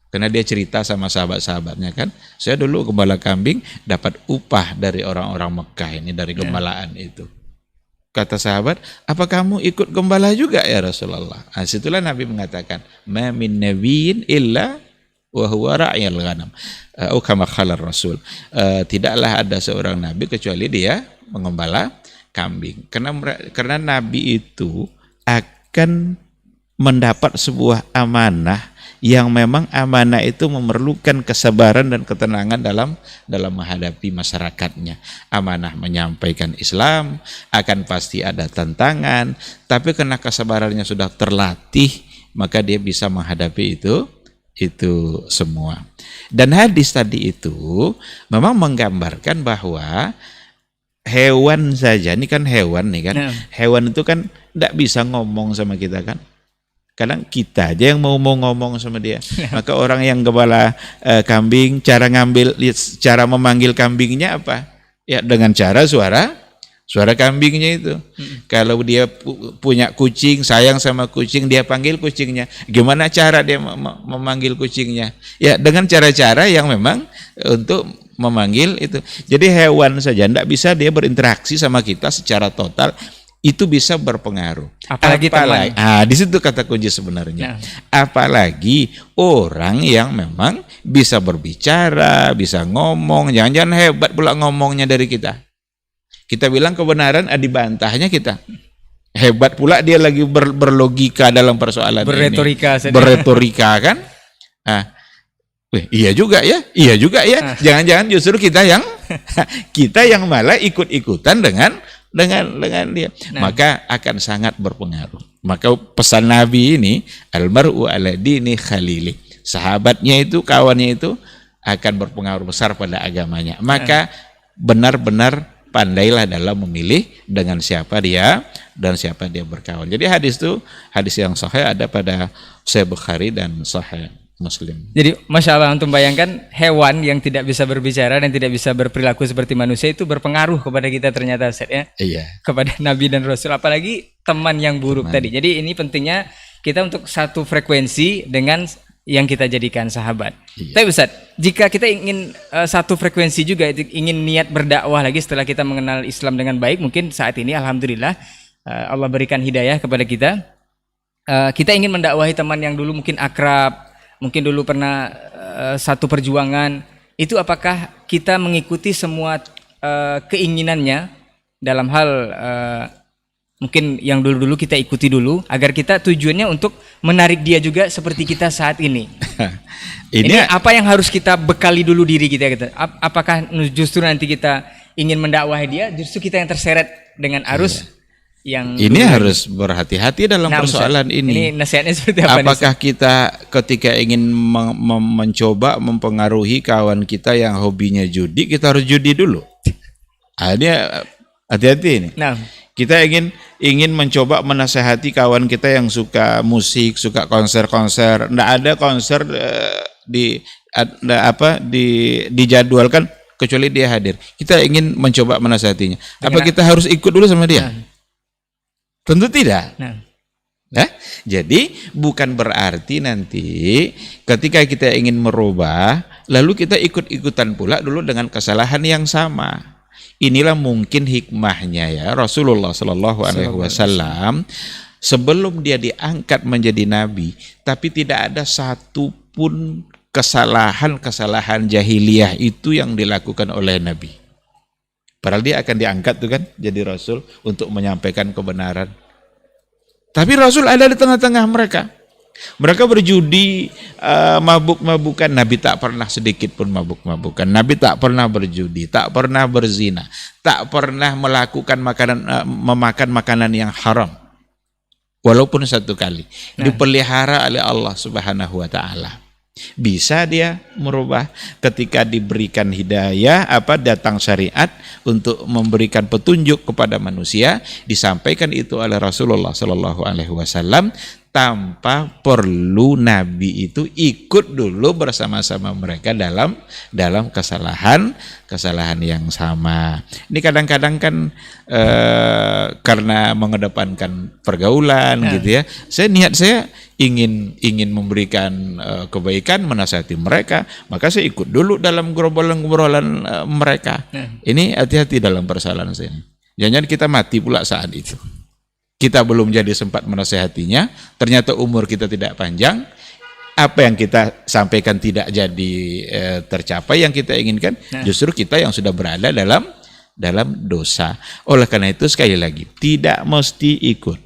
Speaker 2: Karena dia cerita sama sahabat-sahabatnya kan, saya dulu gembala kambing dapat upah dari orang-orang Mekah ini dari gembalaan itu. Kata sahabat, apa kamu ikut gembala juga ya Rasulullah? Nah, situlah Nabi mengatakan, ma min nabiyyin illa wa huwa ra'yal ghanam. Kama khalar Rasul. Tidaklah ada seorang nabi kecuali dia mengembala kambing. Karena nabi itu akan mendapat sebuah amanah yang memang amanah itu memerlukan kesabaran dan ketenangan dalam menghadapi masyarakatnya. Amanah menyampaikan Islam akan pasti ada tantangan, tapi karena kesabarannya sudah terlatih, maka dia bisa menghadapi itu semua. Dan hadis tadi itu memang menggambarkan bahwa hewan saja, ini kan hewan nih kan, hewan itu kan tidak bisa ngomong sama kita kan. Kadang kita aja yang mau ngomong sama dia. Maka orang yang gembala kambing, cara memanggil kambingnya apa? Ya dengan cara suara kambingnya itu. Kalau dia punya kucing, sayang sama kucing, dia panggil kucingnya. Gimana cara dia memanggil kucingnya? Ya dengan cara-cara yang memang untuk memanggil itu. Jadi hewan saja tidak bisa dia berinteraksi sama kita secara total. itu bisa berpengaruh.
Speaker 1: Apalagi teman.
Speaker 2: Di situ kata kunci sebenarnya.
Speaker 1: Nah.
Speaker 2: Apalagi orang yang memang bisa berbicara, bisa ngomong, jangan-jangan hebat pula ngomongnya dari kita. Kita bilang kebenaran, dibantahnya kita. Hebat pula dia lagi berlogika dalam persoalan
Speaker 1: Berretorika,
Speaker 2: ini. Berretorika kan? Iya juga ya. Jangan-jangan justru kita yang malah ikut-ikutan dengan dia. Maka akan sangat berpengaruh. Maka pesan Nabi ini, almar'u ala dini khalili. Sahabatnya itu, kawannya itu akan berpengaruh besar pada agamanya. Maka benar-benar pandailah dalam memilih dengan siapa dia dan siapa dia berkawan. Jadi hadis yang sahih ada pada Sahih Bukhari dan Sahih Muslim. Jadi
Speaker 1: Masya Allah, untuk bayangkan hewan yang tidak bisa berbicara dan tidak bisa berperilaku seperti manusia itu berpengaruh kepada kita ternyata, Ustaz, ya.
Speaker 2: Iya.
Speaker 1: Kepada Nabi dan Rasul, apalagi teman yang buruk tadi. Jadi ini pentingnya kita untuk satu frekuensi dengan yang kita jadikan sahabat. Iya. Tapi Ustaz, jika kita ingin satu frekuensi juga, ingin niat berdakwah lagi setelah kita mengenal Islam dengan baik, mungkin saat ini alhamdulillah Allah berikan hidayah kepada kita. Kita ingin mendakwahi teman yang dulu mungkin akrab, mungkin dulu pernah satu perjuangan, itu apakah kita mengikuti semua keinginannya dalam hal mungkin yang dulu-dulu kita ikuti dulu, agar kita tujuannya untuk menarik dia juga seperti kita saat ini. Ini apa yang harus kita bekali dulu diri kita gitu. Apakah justru nanti kita ingin mendakwahi dia, justru kita yang terseret dengan arus yang
Speaker 2: ini harus berhati-hati dalam persoalan ini.
Speaker 1: Ini nasihatnya seperti apa?
Speaker 2: Apakah kita ketika ingin mencoba mempengaruhi kawan kita yang hobinya judi, kita harus judi dulu? Ini hati-hati ini. Kita ingin mencoba menasehati kawan kita yang suka musik, suka konser-konser. Nggak ada konser dijadwalkan kecuali dia hadir. Kita ingin mencoba menasehatinya. Apa kita harus ikut dulu sama dia? Tentu tidak. Jadi bukan berarti nanti ketika kita ingin merubah, lalu kita ikut-ikutan pula dulu dengan kesalahan yang sama. Inilah mungkin hikmahnya ya Rasulullah Shallallahu Alaihi Wasallam sebelum dia diangkat menjadi nabi, tapi tidak ada satupun kesalahan jahiliyah itu yang dilakukan oleh nabi. Padahal dia akan diangkat tuh kan jadi rasul untuk menyampaikan kebenaran. Tapi Rasul ada di tengah-tengah mereka. Mereka berjudi, mabuk-mabukan. Nabi tak pernah sedikit pun mabuk-mabukan. Nabi tak pernah berjudi, tak pernah berzina, tak pernah melakukan memakan makanan yang haram. Walaupun satu kali. Dipelihara oleh Allah Subhanahu wa taala. Bisa dia merubah ketika diberikan hidayah, datang syariat untuk memberikan petunjuk kepada manusia, disampaikan itu oleh Rasulullah Shallallahu Alaihi Wasallam tanpa perlu Nabi itu ikut dulu bersama-sama mereka dalam kesalahan yang sama. Ini kadang-kadang kan karena mengedepankan pergaulan gitu ya. Niat saya ingin memberikan kebaikan, menasihati mereka, maka saya ikut dulu dalam gerombolan mereka. Ini hati-hati dalam persoalan saya. Jangan kita mati pula saat itu. Kita belum jadi sempat menasihatinya, ternyata umur kita tidak panjang, apa yang kita sampaikan tidak jadi tercapai yang kita inginkan, justru kita yang sudah berada dalam dosa. Oleh karena itu sekali lagi, tidak mesti ikut.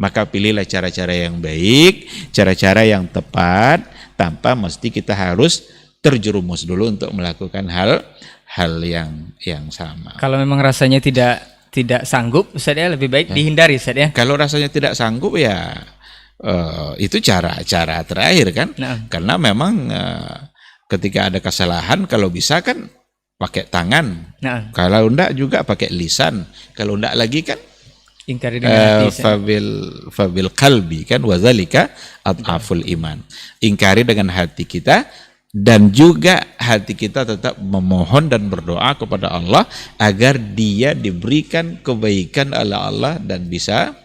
Speaker 2: Maka pilihlah cara-cara yang baik, cara-cara yang tepat, tanpa mesti kita harus terjerumus dulu untuk melakukan hal yang sama.
Speaker 1: Kalau memang rasanya tidak sanggup, Ustaz ya, lebih baik dihindari, Ustaz ya.
Speaker 2: Kalau rasanya tidak sanggup ya itu cara terakhir kan. Karena memang ketika ada kesalahan, kalau bisa kan pakai tangan. Kalau enggak juga pakai lisan. Kalau enggak lagi kan
Speaker 1: ingkari dengan hati.
Speaker 2: Fabil qalbi kan, wazalika adhaful iman. Ingkari dengan hati kita. Dan juga hati kita tetap memohon dan berdoa kepada Allah agar dia diberikan kebaikan oleh Allah dan bisa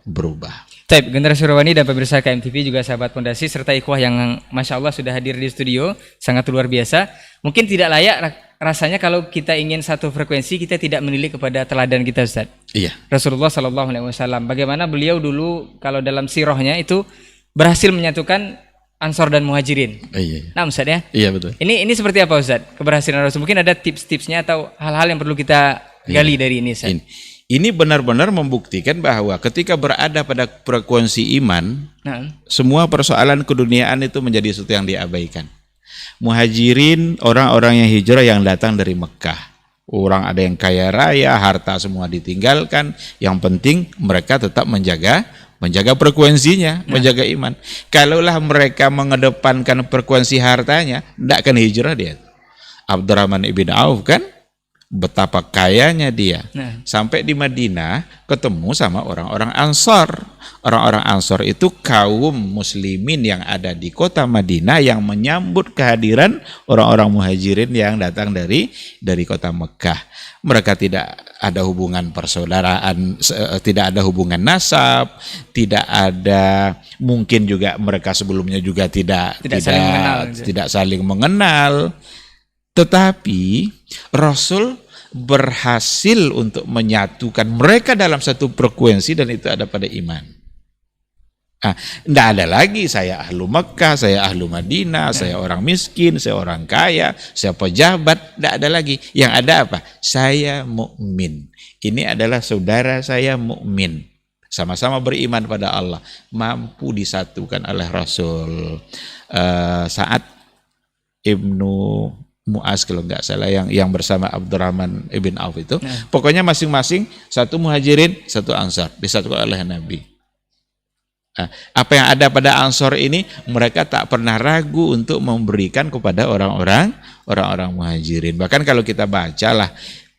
Speaker 2: berubah.
Speaker 1: Taib, generasi Rawani dan pemirsa KMTV juga sahabat Pondasi serta ikhwah yang Masya Allah sudah hadir di studio, sangat luar biasa. Mungkin tidak layak rasanya kalau kita ingin satu frekuensi, kita tidak menilik kepada teladan kita, Ustaz.
Speaker 2: Iya.
Speaker 1: Rasulullah SAW, bagaimana beliau dulu kalau dalam sirahnya itu berhasil menyatukan Ansor dan Muhajirin.
Speaker 2: Iya.
Speaker 1: Nah, Ustaz ya.
Speaker 2: Iya betul.
Speaker 1: Ini seperti apa, Ustaz? Keberhasilan Rasul. Mungkin ada tips-tipsnya atau hal-hal yang perlu kita gali dari ini, Ustaz.
Speaker 2: Ini benar-benar membuktikan bahwa ketika berada pada frekuensi iman,
Speaker 1: Nah,
Speaker 2: semua persoalan keduniaan itu menjadi sesuatu yang diabaikan. Muhajirin, orang-orang yang hijrah yang datang dari Mekah. Orang ada yang kaya raya, harta semua ditinggalkan. Yang penting mereka tetap menjaga frekuensinya, menjaga iman. Kalaulah mereka mengedepankan frekuensi hartanya, tidak akan hijrah dia. Abdurrahman ibn Auf kan, betapa kayanya dia.
Speaker 1: Nah.
Speaker 2: Sampai di Madinah ketemu sama orang-orang Ansor. Orang-orang Ansor itu kaum muslimin yang ada di kota Madinah yang menyambut kehadiran orang-orang Muhajirin yang datang dari kota Mekah. Mereka tidak ada hubungan persaudaraan, tidak ada hubungan nasab, tidak ada, mungkin juga mereka sebelumnya juga tidak saling mengenal. Tetapi Rasul berhasil untuk menyatukan mereka dalam satu frekuensi dan itu ada pada iman. Tidak ada lagi saya ahlu Mekah, saya ahlu Madinah, saya orang miskin, saya orang kaya, saya pejabat, tidak ada lagi. Yang ada apa? Saya mukmin. Ini adalah saudara saya mukmin. Sama-sama beriman pada Allah, mampu disatukan oleh Rasul. Saat Ibnu Mu'az kalau nggak salah yang bersama Abdurrahman ibn Auf itu, pokoknya masing-masing satu Muhajirin, satu Ansar disatukan oleh Nabi. Apa yang ada pada Ansar ini mereka tak pernah ragu untuk memberikan kepada orang-orang Muhajirin. Bahkan kalau kita bacalah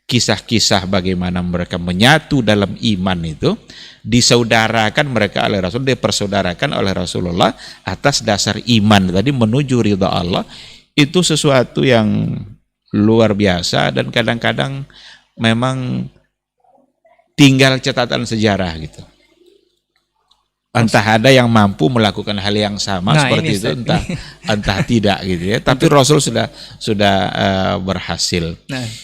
Speaker 2: kisah-kisah bagaimana mereka menyatu dalam iman itu, disaudarakan mereka oleh Rasul, dipersaudarakan oleh Rasulullah atas dasar iman tadi menuju ridha Allah. Itu sesuatu yang luar biasa dan kadang-kadang memang tinggal catatan sejarah gitu. Entah ada yang mampu melakukan hal yang sama seperti itu, entah tidak gitu ya. Tapi Rasul sudah berhasil.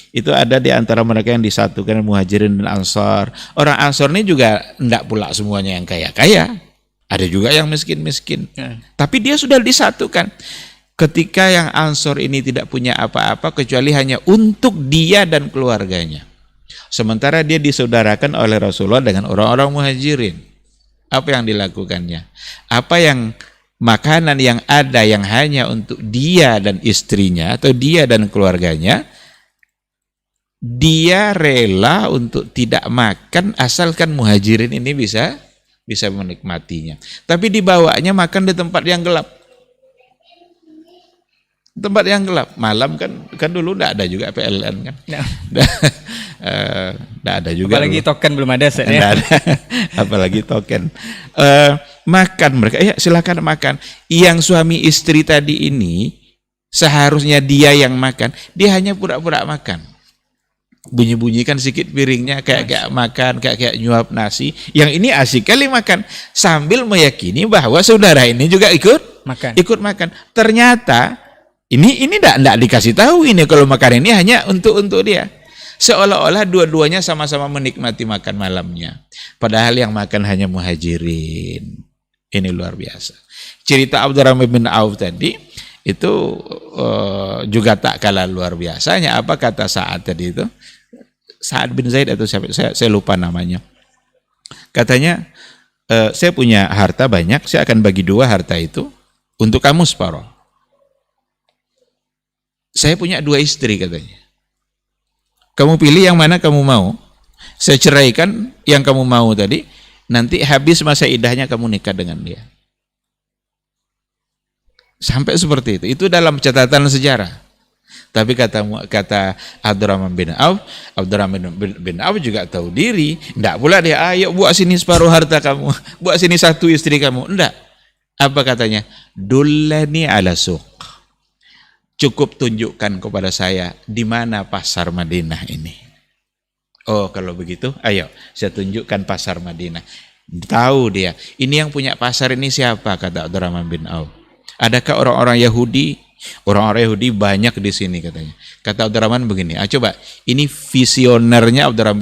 Speaker 2: Itu ada di antara mereka yang disatukan Muhajirin dan Ansar. Orang Ansar ini juga enggak pula semuanya yang kaya-kaya. Ada juga yang miskin-miskin. Tapi dia sudah disatukan. Ketika yang Ansor ini tidak punya apa-apa kecuali hanya untuk dia dan keluarganya. Sementara dia disaudarakan oleh Rasulullah dengan orang-orang Muhajirin. Apa yang dilakukannya? Apa yang makanan yang ada yang hanya untuk dia dan istrinya atau dia dan keluarganya, dia rela untuk tidak makan asalkan Muhajirin ini bisa menikmatinya. Tapi dibawanya makan di tempat yang gelap. Tempat yang gelap, malam kan dulu enggak ada juga PLN kan. Enggak ada juga.
Speaker 1: Apalagi dulu. Token belum ada ya.
Speaker 2: Ada. Apalagi token. Makan mereka, ya silakan makan. Yang suami istri tadi ini seharusnya dia yang makan, dia hanya pura-pura makan. Bunyi-bunyikan sedikit piringnya kayak makan, kayak nyuap nasi. Yang ini asik kali makan sambil meyakini bahwa saudara ini juga ikut makan. Ternyata ini enggak dikasih tahu ini kalau makan ini hanya untuk dia. Seolah-olah dua-duanya sama-sama menikmati makan malamnya. Padahal yang makan hanya Muhajirin. Ini luar biasa. Cerita Abdurrahman bin Auf tadi itu juga tak kalah luar biasanya. Apa kata Sa'ad tadi itu? Sa'ad bin Zaid atau siapa? Saya lupa namanya. Katanya, saya punya harta banyak, saya akan bagi dua harta itu untuk kamu separuh. Saya punya 2 istri katanya. Kamu pilih yang mana kamu mau. Saya ceraikan yang kamu mau tadi. Nanti habis masa idahnya kamu nikah dengan dia. Sampai seperti itu. Itu dalam catatan sejarah. Tapi kata Abdurrahman bin Auf juga tahu diri. Enggak pula dia, ayo buat sini separuh harta kamu. Buat sini 1 istri kamu. Enggak. Apa katanya? Dullani ala suq. Cukup tunjukkan kepada saya di mana pasar Madinah ini. Oh, kalau begitu, ayo saya tunjukkan pasar Madinah. Tahu dia, ini yang punya pasar ini siapa, kata Abdurrahman bin Auf. Adakah orang-orang Yahudi? Orang-orang Yahudi banyak di sini katanya. Kata Abdurrahman begini, coba, ini visionernya Abdurrahman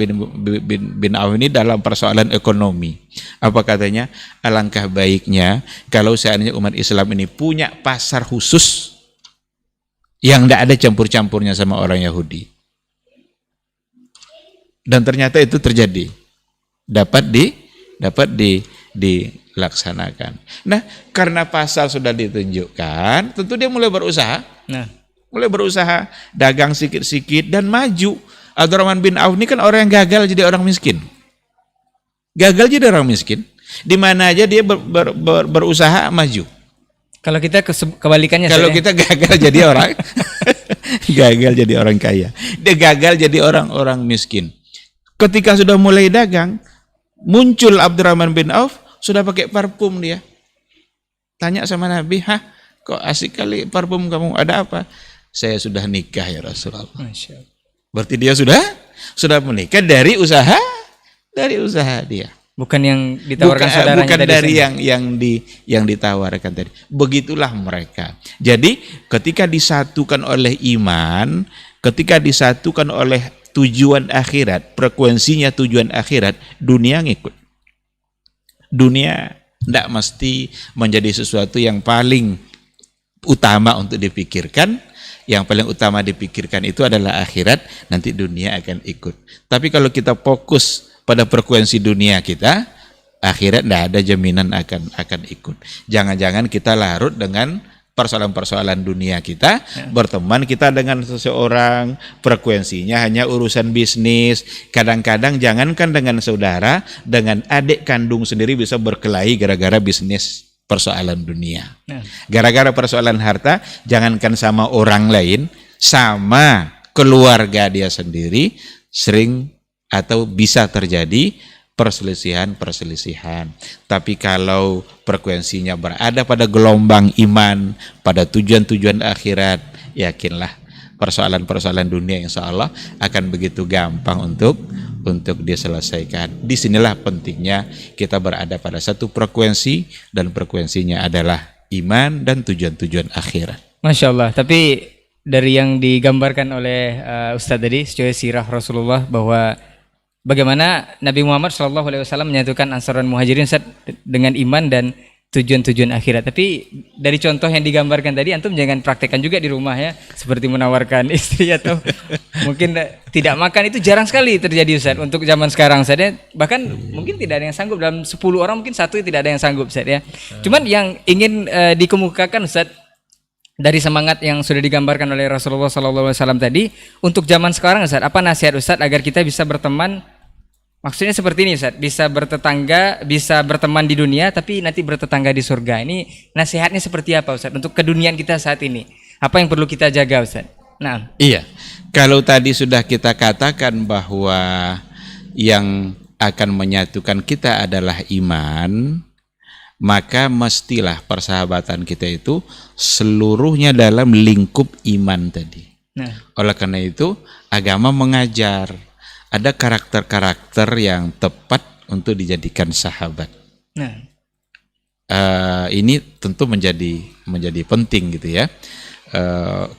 Speaker 2: bin Auf ini dalam persoalan ekonomi. Apa katanya? Alangkah baiknya kalau seandainya umat Islam ini punya pasar khusus yang tidak ada campur-campurnya sama orang Yahudi. Dan ternyata itu terjadi. Dapat dilaksanakan. Nah, karena pasar sudah ditunjukkan, tentu dia mulai berusaha. Mulai berusaha, dagang sikit-sikit dan maju. Abdurrahman bin Auf ini kan orang yang gagal jadi orang miskin. Gagal jadi orang miskin. Di mana aja dia berusaha maju.
Speaker 1: Kalau kita kebalikannya.
Speaker 2: Kalau kita gagal jadi orang gagal jadi orang kaya. Dia gagal jadi orang-orang miskin. Ketika sudah mulai dagang, muncul Abdurrahman bin Auf, sudah pakai parfum dia. Tanya sama Nabi, kok asik kali parfum kamu, ada apa? Saya sudah nikah ya Rasulullah.
Speaker 1: Masya Allah.
Speaker 2: Berarti dia sudah menikah dari usaha dia.
Speaker 1: Bukan yang ditawarkan saudaranya.
Speaker 2: Bukan dari yang ditawarkan tadi. Begitulah mereka. Jadi ketika disatukan oleh iman, ketika disatukan oleh tujuan akhirat, frekuensinya tujuan akhirat, dunia ngikut. Dunia tidak mesti menjadi sesuatu yang paling utama untuk dipikirkan. Yang paling utama dipikirkan itu adalah akhirat, nanti dunia akan ikut. Tapi kalau kita fokus pada frekuensi dunia kita, akhirat tidak ada jaminan akan ikut. Jangan-jangan kita larut dengan persoalan-persoalan dunia kita, berteman kita dengan seseorang, frekuensinya hanya urusan bisnis. Kadang-kadang jangankan dengan saudara, dengan adik kandung sendiri bisa berkelahi gara-gara bisnis, persoalan dunia. Gara-gara persoalan harta, jangankan sama orang lain, sama keluarga dia sendiri sering atau bisa terjadi perselisihan. Tapi kalau frekuensinya berada pada gelombang iman, pada tujuan-tujuan akhirat, yakinlah persoalan-persoalan dunia insya Allah akan begitu gampang untuk diselesaikan. Disinilah pentingnya kita berada pada satu frekuensi, dan frekuensinya adalah iman dan tujuan-tujuan akhirat.
Speaker 1: Masya Allah. Tapi dari yang digambarkan oleh Ustadz tadi, sesuai sirah Rasulullah, bahwa bagaimana Nabi Muhammad SAW menyatukan Ansar dan Muhajirin dengan iman dan tujuan-tujuan akhirat. Tapi dari contoh yang digambarkan tadi, antum jangan praktekkan juga di rumah ya, seperti menawarkan istri atau mungkin tidak makan, itu jarang sekali terjadi Ustaz untuk zaman sekarang Ustaz ya. Bahkan mungkin tidak ada yang sanggup, dalam 10 orang mungkin satu tidak ada yang sanggup Ustaz ya. Cuman yang ingin dikemukakan Ustaz, dari semangat yang sudah digambarkan oleh Rasulullah SAW tadi, untuk zaman sekarang Ustaz, apa nasihat Ustaz agar kita bisa berteman? Maksudnya seperti ini Ustaz, bisa bertetangga, bisa berteman di dunia, tapi nanti bertetangga di surga. Ini nasihatnya seperti apa Ustaz untuk keduniaan kita saat ini? Apa yang perlu kita jaga Ustaz? Nah,
Speaker 2: iya, kalau tadi sudah kita katakan bahwa yang akan menyatukan kita adalah iman, maka mestilah persahabatan kita itu seluruhnya dalam lingkup iman tadi. Oleh karena itu, agama mengajar ada karakter-karakter yang tepat untuk dijadikan sahabat. Ini tentu menjadi penting gitu ya.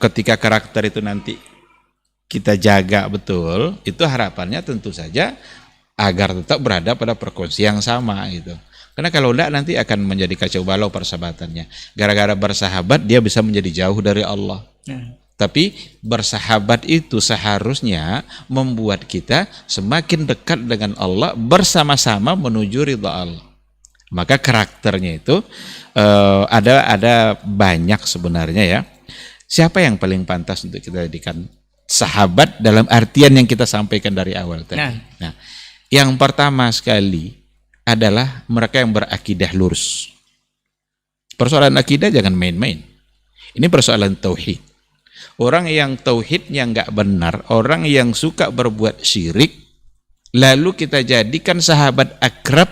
Speaker 2: Ketika karakter itu nanti kita jaga betul, itu harapannya tentu saja agar tetap berada pada frekuensi yang sama gitu. Karena kalau enggak nanti akan menjadi kacau balau persahabatannya. Gara-gara bersahabat dia bisa menjadi jauh dari Allah. Tapi bersahabat itu seharusnya membuat kita semakin dekat dengan Allah, bersama-sama menuju ridha Allah. Maka karakternya itu ada banyak sebenarnya ya. Siapa yang paling pantas untuk kita jadikan sahabat dalam artian yang kita sampaikan dari awal tadi? Nah, yang pertama sekali adalah mereka yang berakidah lurus. Persoalan akidah jangan main-main. Ini persoalan tauhid. Orang yang tauhidnya nggak benar, orang yang suka berbuat syirik, lalu kita jadikan sahabat akrab,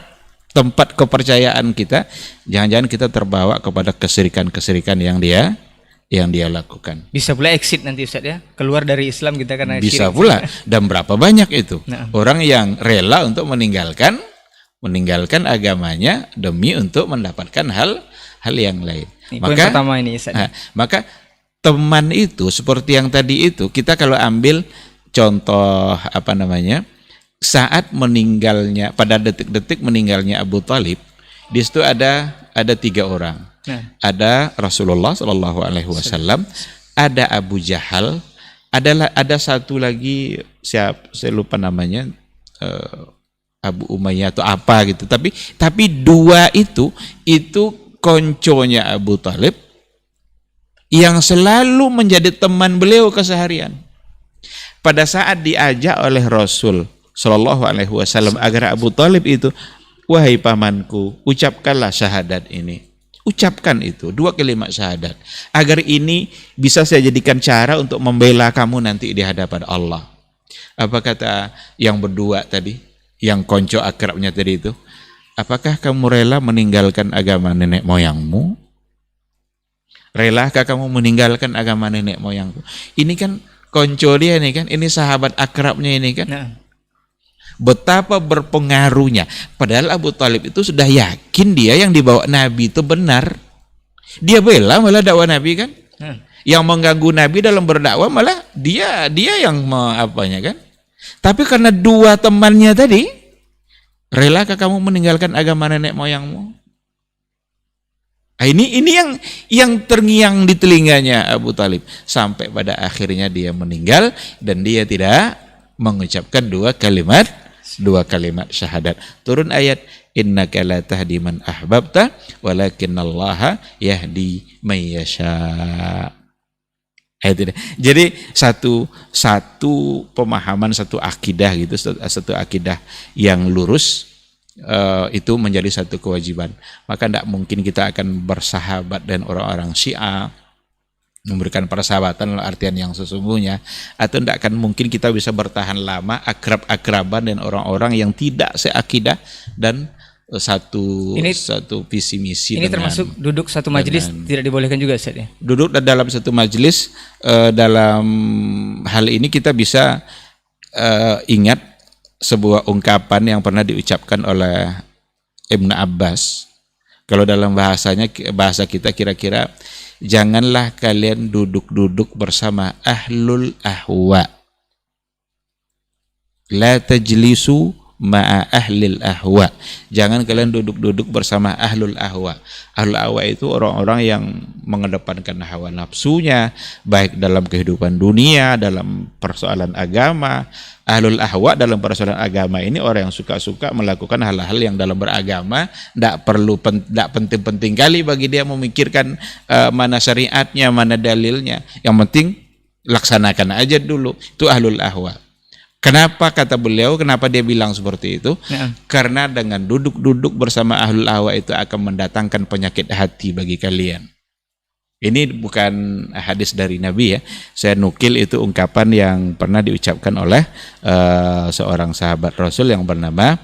Speaker 2: tempat kepercayaan kita, jangan-jangan kita terbawa kepada kesirikan-kesirikan yang dia lakukan.
Speaker 1: Bisa pula exit nanti Ustaz ya, keluar dari Islam kita karena
Speaker 2: bisa
Speaker 1: syirik.
Speaker 2: Pula, dan berapa banyak itu orang yang rela untuk meninggalkan meninggalkan agamanya demi untuk mendapatkan hal yang lain.
Speaker 1: Ini poin pertama ini, Ustaz.
Speaker 2: Maka teman itu seperti yang tadi itu, kita kalau ambil contoh saat meninggalnya, pada detik-detik meninggalnya Abu Talib, di situ ada 3 orang. Ada Rasulullah Shallallahu Alaihi Wasallam, ada Abu Jahal, ada satu lagi saya lupa namanya, Abu Umayyah atau apa gitu. Tapi 2 itu konconya Abu Talib yang selalu menjadi teman beliau keseharian. Pada saat diajak oleh Rasul Shallallahu Alaihi Wasallam agar Abu Talib itu, wahai pamanku, ucapkanlah syahadat ini. Ucapkan itu 2 kalimat syahadat, agar ini bisa saya jadikan cara untuk membela kamu nanti di hadapan Allah. Apa kata yang berdua tadi, yang konco akrabnya tadi itu? Apakah kamu rela meninggalkan agama nenek moyangmu? Relakah kamu meninggalkan agama nenek moyangku? Ini kan konco dia nih kan, ini sahabat akrabnya ini kan. Betapa berpengaruhnya. Padahal Abu Talib itu sudah yakin dia yang dibawa Nabi itu benar. Dia bela malah dakwah Nabi kan. Yang mengganggu Nabi dalam berdakwah malah dia yang kan. Tapi karena 2 temannya tadi, relakah kamu meninggalkan agama nenek moyangmu? Ini yang terngiang di telinganya Abu Talib, sampai pada akhirnya dia meninggal dan dia tidak mengucapkan 2 kalimat syahadat. Turun ayat, innaka la tahdi man ahbabta walakinallaha yahdi may yasha. Jadi satu pemahaman, satu akidah gitu, satu akidah yang lurus, itu menjadi satu kewajiban. Maka tidak mungkin kita akan bersahabat dan orang-orang Syiah, memberikan persahabatan dalam artian yang sesungguhnya, atau tidak akan mungkin kita bisa bertahan lama akrab-akraban dan orang-orang yang tidak seakidah dan satu visi misi. Ini
Speaker 1: termasuk duduk satu majelis tidak dibolehkan juga, Ustaz ya?
Speaker 2: Duduk dalam satu majelis, dalam hal ini kita bisa ingat sebuah ungkapan yang pernah diucapkan oleh Ibnu Abbas. Kalau dalam bahasa kita kira-kira, janganlah kalian duduk-duduk bersama ahlul ahwa. La tajlisu ma'a ahlil ahwa. Jangan kalian duduk-duduk bersama ahlul ahwa. Ahlul ahwa itu orang-orang yang mengedepankan hawa nafsunya, baik dalam kehidupan dunia, dalam persoalan agama. Ahlul ahwa dalam persoalan agama ini orang yang suka-suka melakukan hal-hal yang dalam beragama tidak penting-penting kali bagi dia memikirkan mana syariatnya, mana dalilnya. Yang penting laksanakan aja dulu. Itu ahlul ahwa. Kenapa kata beliau, kenapa dia bilang seperti itu? Karena dengan duduk-duduk bersama ahlul ahwa itu akan mendatangkan penyakit hati bagi kalian. Ini bukan hadis dari Nabi ya. Saya nukil itu ungkapan yang pernah diucapkan oleh seorang sahabat Rasul yang bernama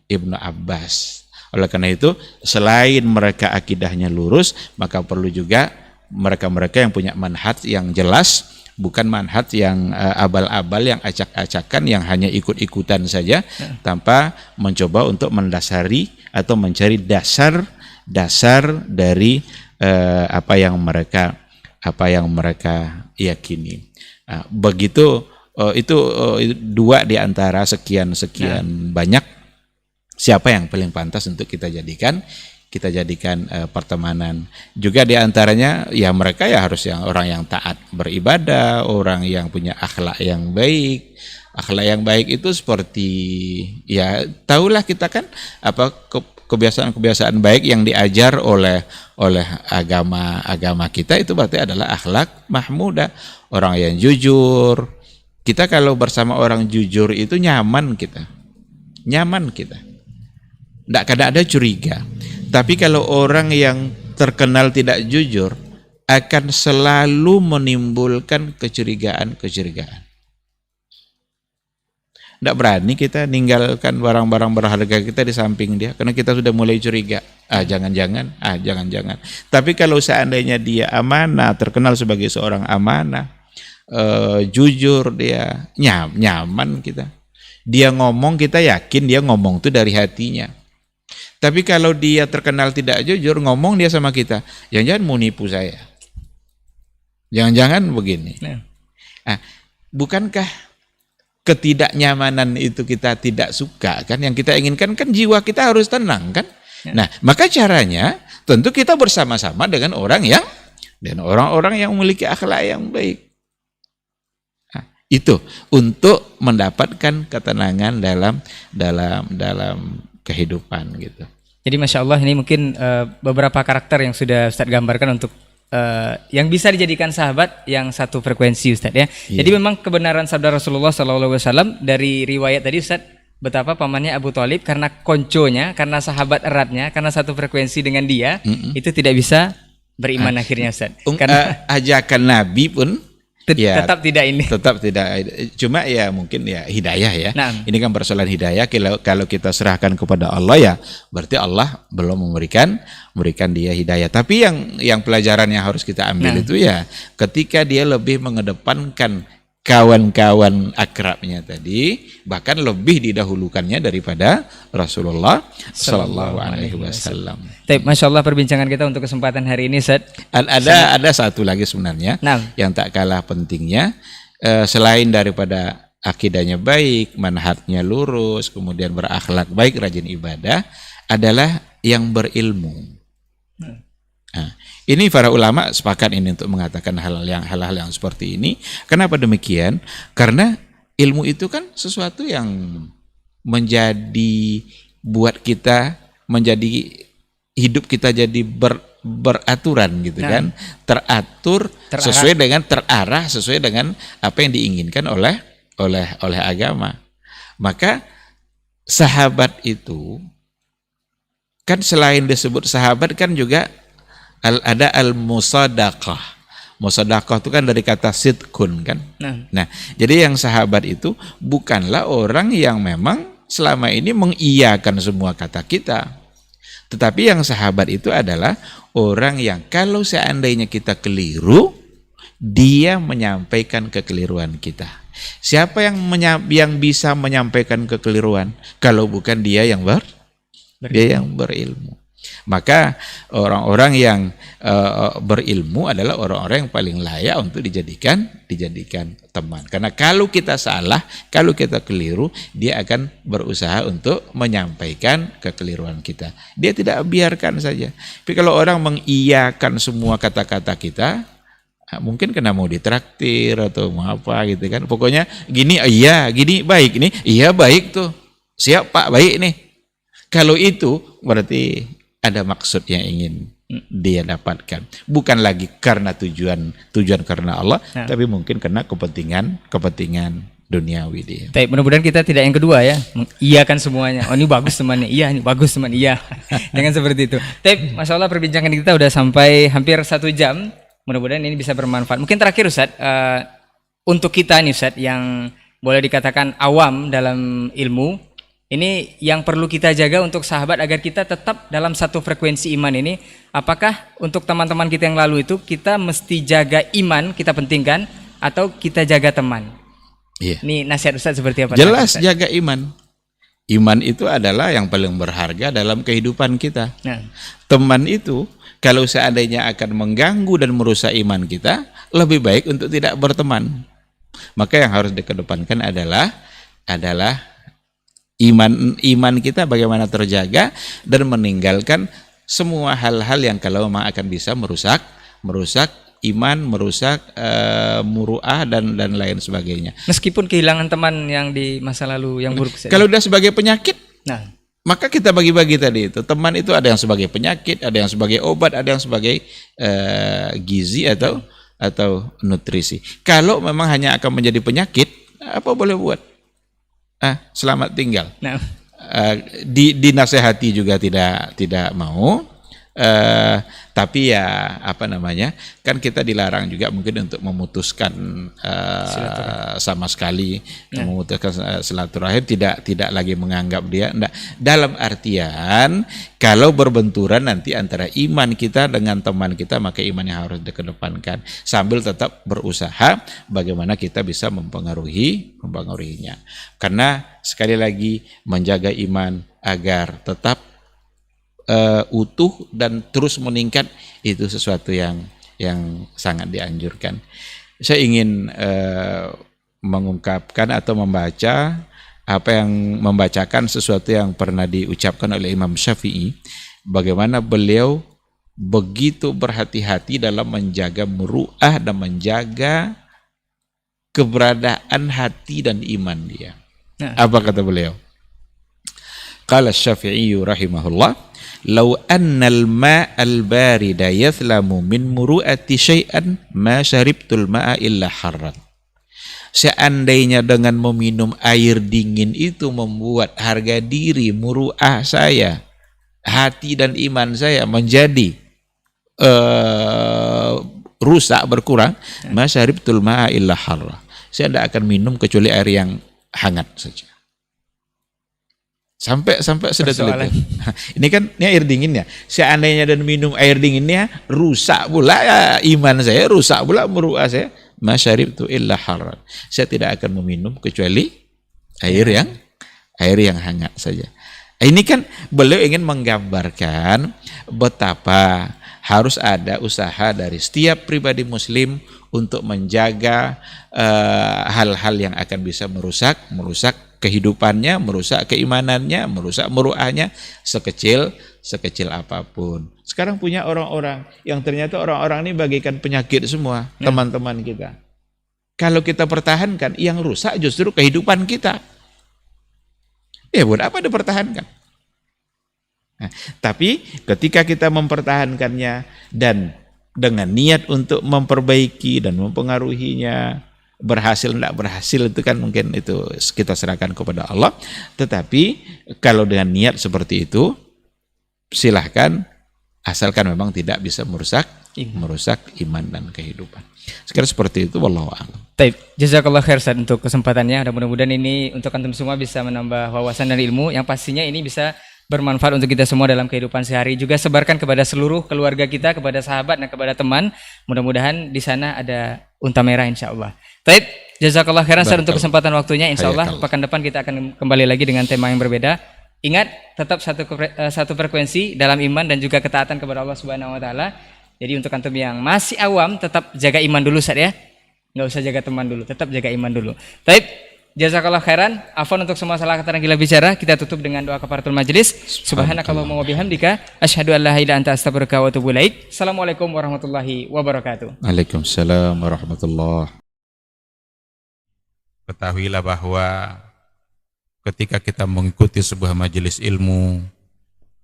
Speaker 2: Ibnu Abbas. Oleh karena itu, selain mereka akidahnya lurus, maka perlu juga mereka-mereka yang punya manhaj yang jelas, bukan manhaj yang abal-abal, yang acak-acakan, yang hanya ikut-ikutan saja, tanpa mencoba untuk mendasari atau mencari dasar dari apa yang mereka yakini. Begitu itu 2 di antara sekian banyak siapa yang paling pantas untuk kita jadikan pertemanan. Juga di antaranya ya mereka ya harus yang orang yang taat beribadah, orang yang punya akhlak yang baik. Akhlak yang baik itu seperti ya tahulah kita kan apa kebiasaan-kebiasaan baik yang diajar oleh agama kita itu berarti adalah akhlak mahmudah, orang yang jujur. Kita kalau bersama orang jujur itu nyaman kita. Tidak ada curiga. Tapi kalau orang yang terkenal tidak jujur akan selalu menimbulkan kecurigaan. Tidak berani kita ninggalkan barang-barang berharga kita di samping dia karena kita sudah mulai curiga. Jangan-jangan. Tapi kalau seandainya dia amanah, terkenal sebagai seorang amanah, jujur, dia nyaman kita. Dia ngomong, kita yakin dia ngomong itu dari hatinya. Tapi kalau dia terkenal tidak jujur, ngomong dia sama kita, jangan-jangan mau nipu saya. Jangan-jangan begini. Nah, bukankah ketidaknyamanan itu kita tidak suka kan? Yang kita inginkan kan jiwa kita harus tenang kan? Nah, maka caranya tentu kita bersama-sama dengan orang-orang yang memiliki akhlak yang baik. Nah, itu untuk mendapatkan ketenangan dalam kehidupan gitu.
Speaker 1: Jadi Masya Allah ini mungkin beberapa karakter yang sudah Ustadz gambarkan untuk yang bisa dijadikan sahabat yang satu frekuensi Ustadz ya. Jadi memang kebenaran sabda Rasulullah SAW dari riwayat tadi Ustadz, betapa pamannya Abu Thalib karena konconya, karena sahabat eratnya, karena satu frekuensi dengan dia, itu tidak bisa beriman akhirnya Ustadz. Karena
Speaker 2: ajakan Nabi pun
Speaker 1: tetap tidak ini.
Speaker 2: Tetap tidak. Cuma ya mungkin ya hidayah ya.
Speaker 1: Nah.
Speaker 2: Ini kan persoalan hidayah. Kalau kita serahkan kepada Allah ya, berarti Allah belum memberikan dia hidayah. Tapi yang pelajaran yang harus kita ambil itu ya, ketika dia lebih mengedepankan kawan-kawan akrabnya tadi, bahkan lebih didahulukannya daripada Rasulullah Sallallahu Alaihi Wasallam.
Speaker 1: Masya Allah perbincangan kita untuk kesempatan hari ini, Ustadz.
Speaker 2: Ada satu lagi sebenarnya yang tak kalah pentingnya, selain daripada akidahnya baik, manhajnya lurus, kemudian berakhlak baik, rajin ibadah, adalah yang berilmu. Nah, ini para ulama sepakat ini untuk mengatakan hal-hal yang seperti ini. Kenapa demikian? Karena ilmu itu kan sesuatu yang menjadi buat kita menjadi hidup kita jadi beraturan gitu kan, teratur, sesuai dengan terarah, sesuai dengan apa yang diinginkan oleh agama. Maka sahabat itu kan selain disebut sahabat kan juga ada al-musadaqah. Musadaqah itu kan dari kata sidkun kan. Nah, jadi yang sahabat itu bukanlah orang yang memang selama ini mengiyakan semua kata kita. Tetapi yang sahabat itu adalah orang yang kalau seandainya kita keliru, dia menyampaikan kekeliruan kita. Siapa yang bisa menyampaikan kekeliruan kalau bukan dia yang berilmu? Maka orang-orang yang berilmu adalah orang-orang yang paling layak untuk dijadikan teman. Karena kalau kita salah, kalau kita keliru, dia akan berusaha untuk menyampaikan kekeliruan kita. Dia tidak biarkan saja. Tapi kalau orang mengiyakan semua kata-kata kita, mungkin kena mau ditraktir atau mau apa gitu kan. Pokoknya gini iya, gini baik, ini iya baik tuh. Siap Pak, baik nih. Kalau itu berarti ada maksud yang ingin dia dapatkan, bukan lagi karena tujuan karena Allah, tapi mungkin karena kepentingan duniawi dia.
Speaker 1: Mudah-mudahan kita tidak yang kedua ya, mengiyakan semuanya. Oh ini bagus temannya, iya ini bagus teman, iya. Jangan seperti itu. Masya Allah perbincangan kita udah sampai hampir 1 jam. Mudah-mudahan ini bisa bermanfaat. Mungkin terakhir Ustadz, untuk kita nih Ustadz yang boleh dikatakan awam dalam ilmu, ini yang perlu kita jaga untuk sahabat agar kita tetap dalam satu frekuensi iman ini. Apakah untuk teman-teman kita yang lalu itu kita mesti jaga iman, kita pentingkan, atau kita jaga teman?
Speaker 2: Iya.
Speaker 1: Ini nasihat Ustaz seperti apa?
Speaker 2: Jelas jaga iman. Iman itu adalah yang paling berharga dalam kehidupan kita. Teman itu kalau seandainya akan mengganggu dan merusak iman kita, lebih baik untuk tidak berteman. Maka yang harus dikedepankan adalah iman kita bagaimana terjaga dan meninggalkan semua hal-hal yang kalau memang akan bisa merusak iman, merusak muruah dan lain sebagainya.
Speaker 1: Meskipun kehilangan teman yang di masa lalu yang buruk.
Speaker 2: Kalau sudah sebagai penyakit, maka kita bagi-bagi tadi itu. Teman itu ada yang sebagai penyakit, ada yang sebagai obat, ada yang sebagai gizi atau nutrisi. Kalau memang hanya akan menjadi penyakit, apa boleh buat? Selamat tinggal. Dinasehati juga tidak mau, Tapi ya apa namanya, kan kita dilarang juga mungkin untuk memutuskan sama sekali, memutuskan silaturahim, tidak lagi menganggap dia enggak, dalam artian kalau berbenturan nanti antara iman kita dengan teman kita, maka imannya harus dikedepankan sambil tetap berusaha bagaimana kita bisa mempengaruhinya, karena sekali lagi menjaga iman agar tetap utuh dan terus meningkat itu sesuatu yang sangat dianjurkan. Saya ingin mengungkapkan atau membacakan sesuatu yang pernah diucapkan oleh Imam Syafi'i, bagaimana beliau begitu berhati-hati dalam menjaga muru'ah dan menjaga keberadaan hati dan iman dia. Apa kata beliau? Qala Syafi'i rahimahullah, "Lau annal ma'al barida yathlamu min muru'ati syai'an ma syaribtul ma'a illa harran." Seandainya dengan meminum air dingin itu membuat harga diri, muru'ah saya, hati dan iman saya menjadi rusak, berkurang, ma syaribtul ma'a illa harra. Saya tidak akan minum kecuali air yang hangat saja. Sampai sedetil itu. Ini kan ini air dinginnya. Seandainya dan minum air dinginnya, rusak pula ya, iman saya, rusak pula muru'ah saya. Masyaribtu illa harran. Saya tidak akan meminum kecuali air yang hangat saja. Ini kan beliau ingin menggambarkan betapa harus ada usaha dari setiap pribadi muslim untuk menjaga hal-hal yang akan bisa merusak kehidupannya, merusak keimanannya, merusak muruahnya, sekecil apapun. Sekarang punya orang-orang yang ternyata orang-orang ini bagaikan penyakit semua, teman-teman kita. Kalau kita pertahankan, yang rusak justru kehidupan kita. Ya buat apa dipertahankan? Nah, tapi ketika kita mempertahankannya dan dengan niat untuk memperbaiki dan mempengaruhinya, berhasil tidak berhasil itu kan mungkin itu kita serahkan kepada Allah. Tetapi kalau dengan niat seperti itu, silahkan, asalkan memang tidak bisa merusak iman dan kehidupan. Sekarang seperti itu, wallahu a'lam.
Speaker 1: Baik, jazakallah khair Ustaz untuk kesempatannya. Dan mudah-mudahan ini untuk antum semua bisa menambah wawasan dan ilmu yang pastinya ini bisa bermanfaat untuk kita semua dalam kehidupan sehari. Juga sebarkan kepada seluruh keluarga kita, kepada sahabat dan kepada teman. Mudah-mudahan di sana ada unta merah insyaallah. Baik, jazakallah khairan Ustaz untuk kesempatan waktunya. Insyaallah pekan depan kita akan kembali lagi dengan tema yang berbeda. Ingat, tetap satu frekuensi dalam iman dan juga ketaatan kepada Allah Subhanahu wa taala. Jadi untuk antum yang masih awam, tetap jaga iman dulu Ustaz ya. Nggak usah jaga teman dulu, tetap jaga iman dulu. Baik, jazakallah khairan. Afwan untuk semua salah kata dan gila bicara. Kita tutup dengan doa kafaratul majelis. Subhanakallahumma wa bihamdika asyhadu an la ilaha illa anta astaghfiruka wa atubu ilaik. Assalamualaikum warahmatullahi wabarakatuh.
Speaker 2: Waalaikumsalam warahmatullahi.
Speaker 3: Ketahuilah bahwa ketika kita mengikuti sebuah majelis ilmu,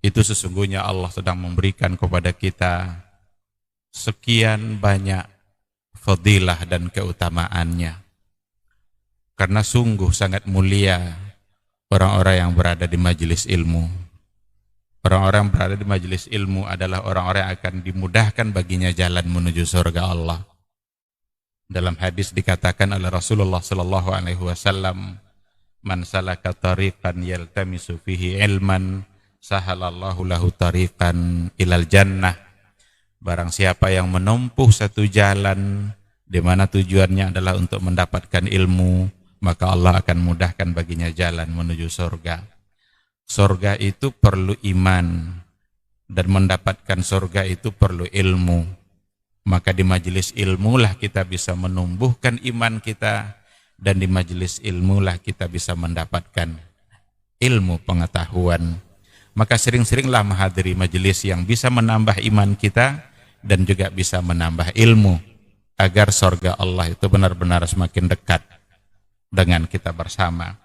Speaker 3: itu sesungguhnya Allah sedang memberikan kepada kita sekian banyak fadilah dan keutamaannya. Karena sungguh sangat mulia orang-orang yang berada di majelis ilmu. Orang-orang yang berada di majelis ilmu adalah orang-orang yang akan dimudahkan baginya jalan menuju surga Allah. Dalam hadis dikatakan oleh Rasulullah sallallahu alaihi wasallam, "Man salaka tariqan yaltamisu fihi ilman, sahalallahu lahu tariqan ilal jannah." Barang siapa yang menempuh satu jalan di mana tujuannya adalah untuk mendapatkan ilmu, maka Allah akan mudahkan baginya jalan menuju surga. Surga itu perlu iman, dan mendapatkan surga itu perlu ilmu. Maka di majelis ilmulah kita bisa menumbuhkan iman kita, dan di majelis ilmulah kita bisa mendapatkan ilmu pengetahuan. Maka sering-seringlah menghadiri majelis yang bisa menambah iman kita dan juga bisa menambah ilmu, agar surga Allah itu benar-benar semakin dekat dengan kita bersama.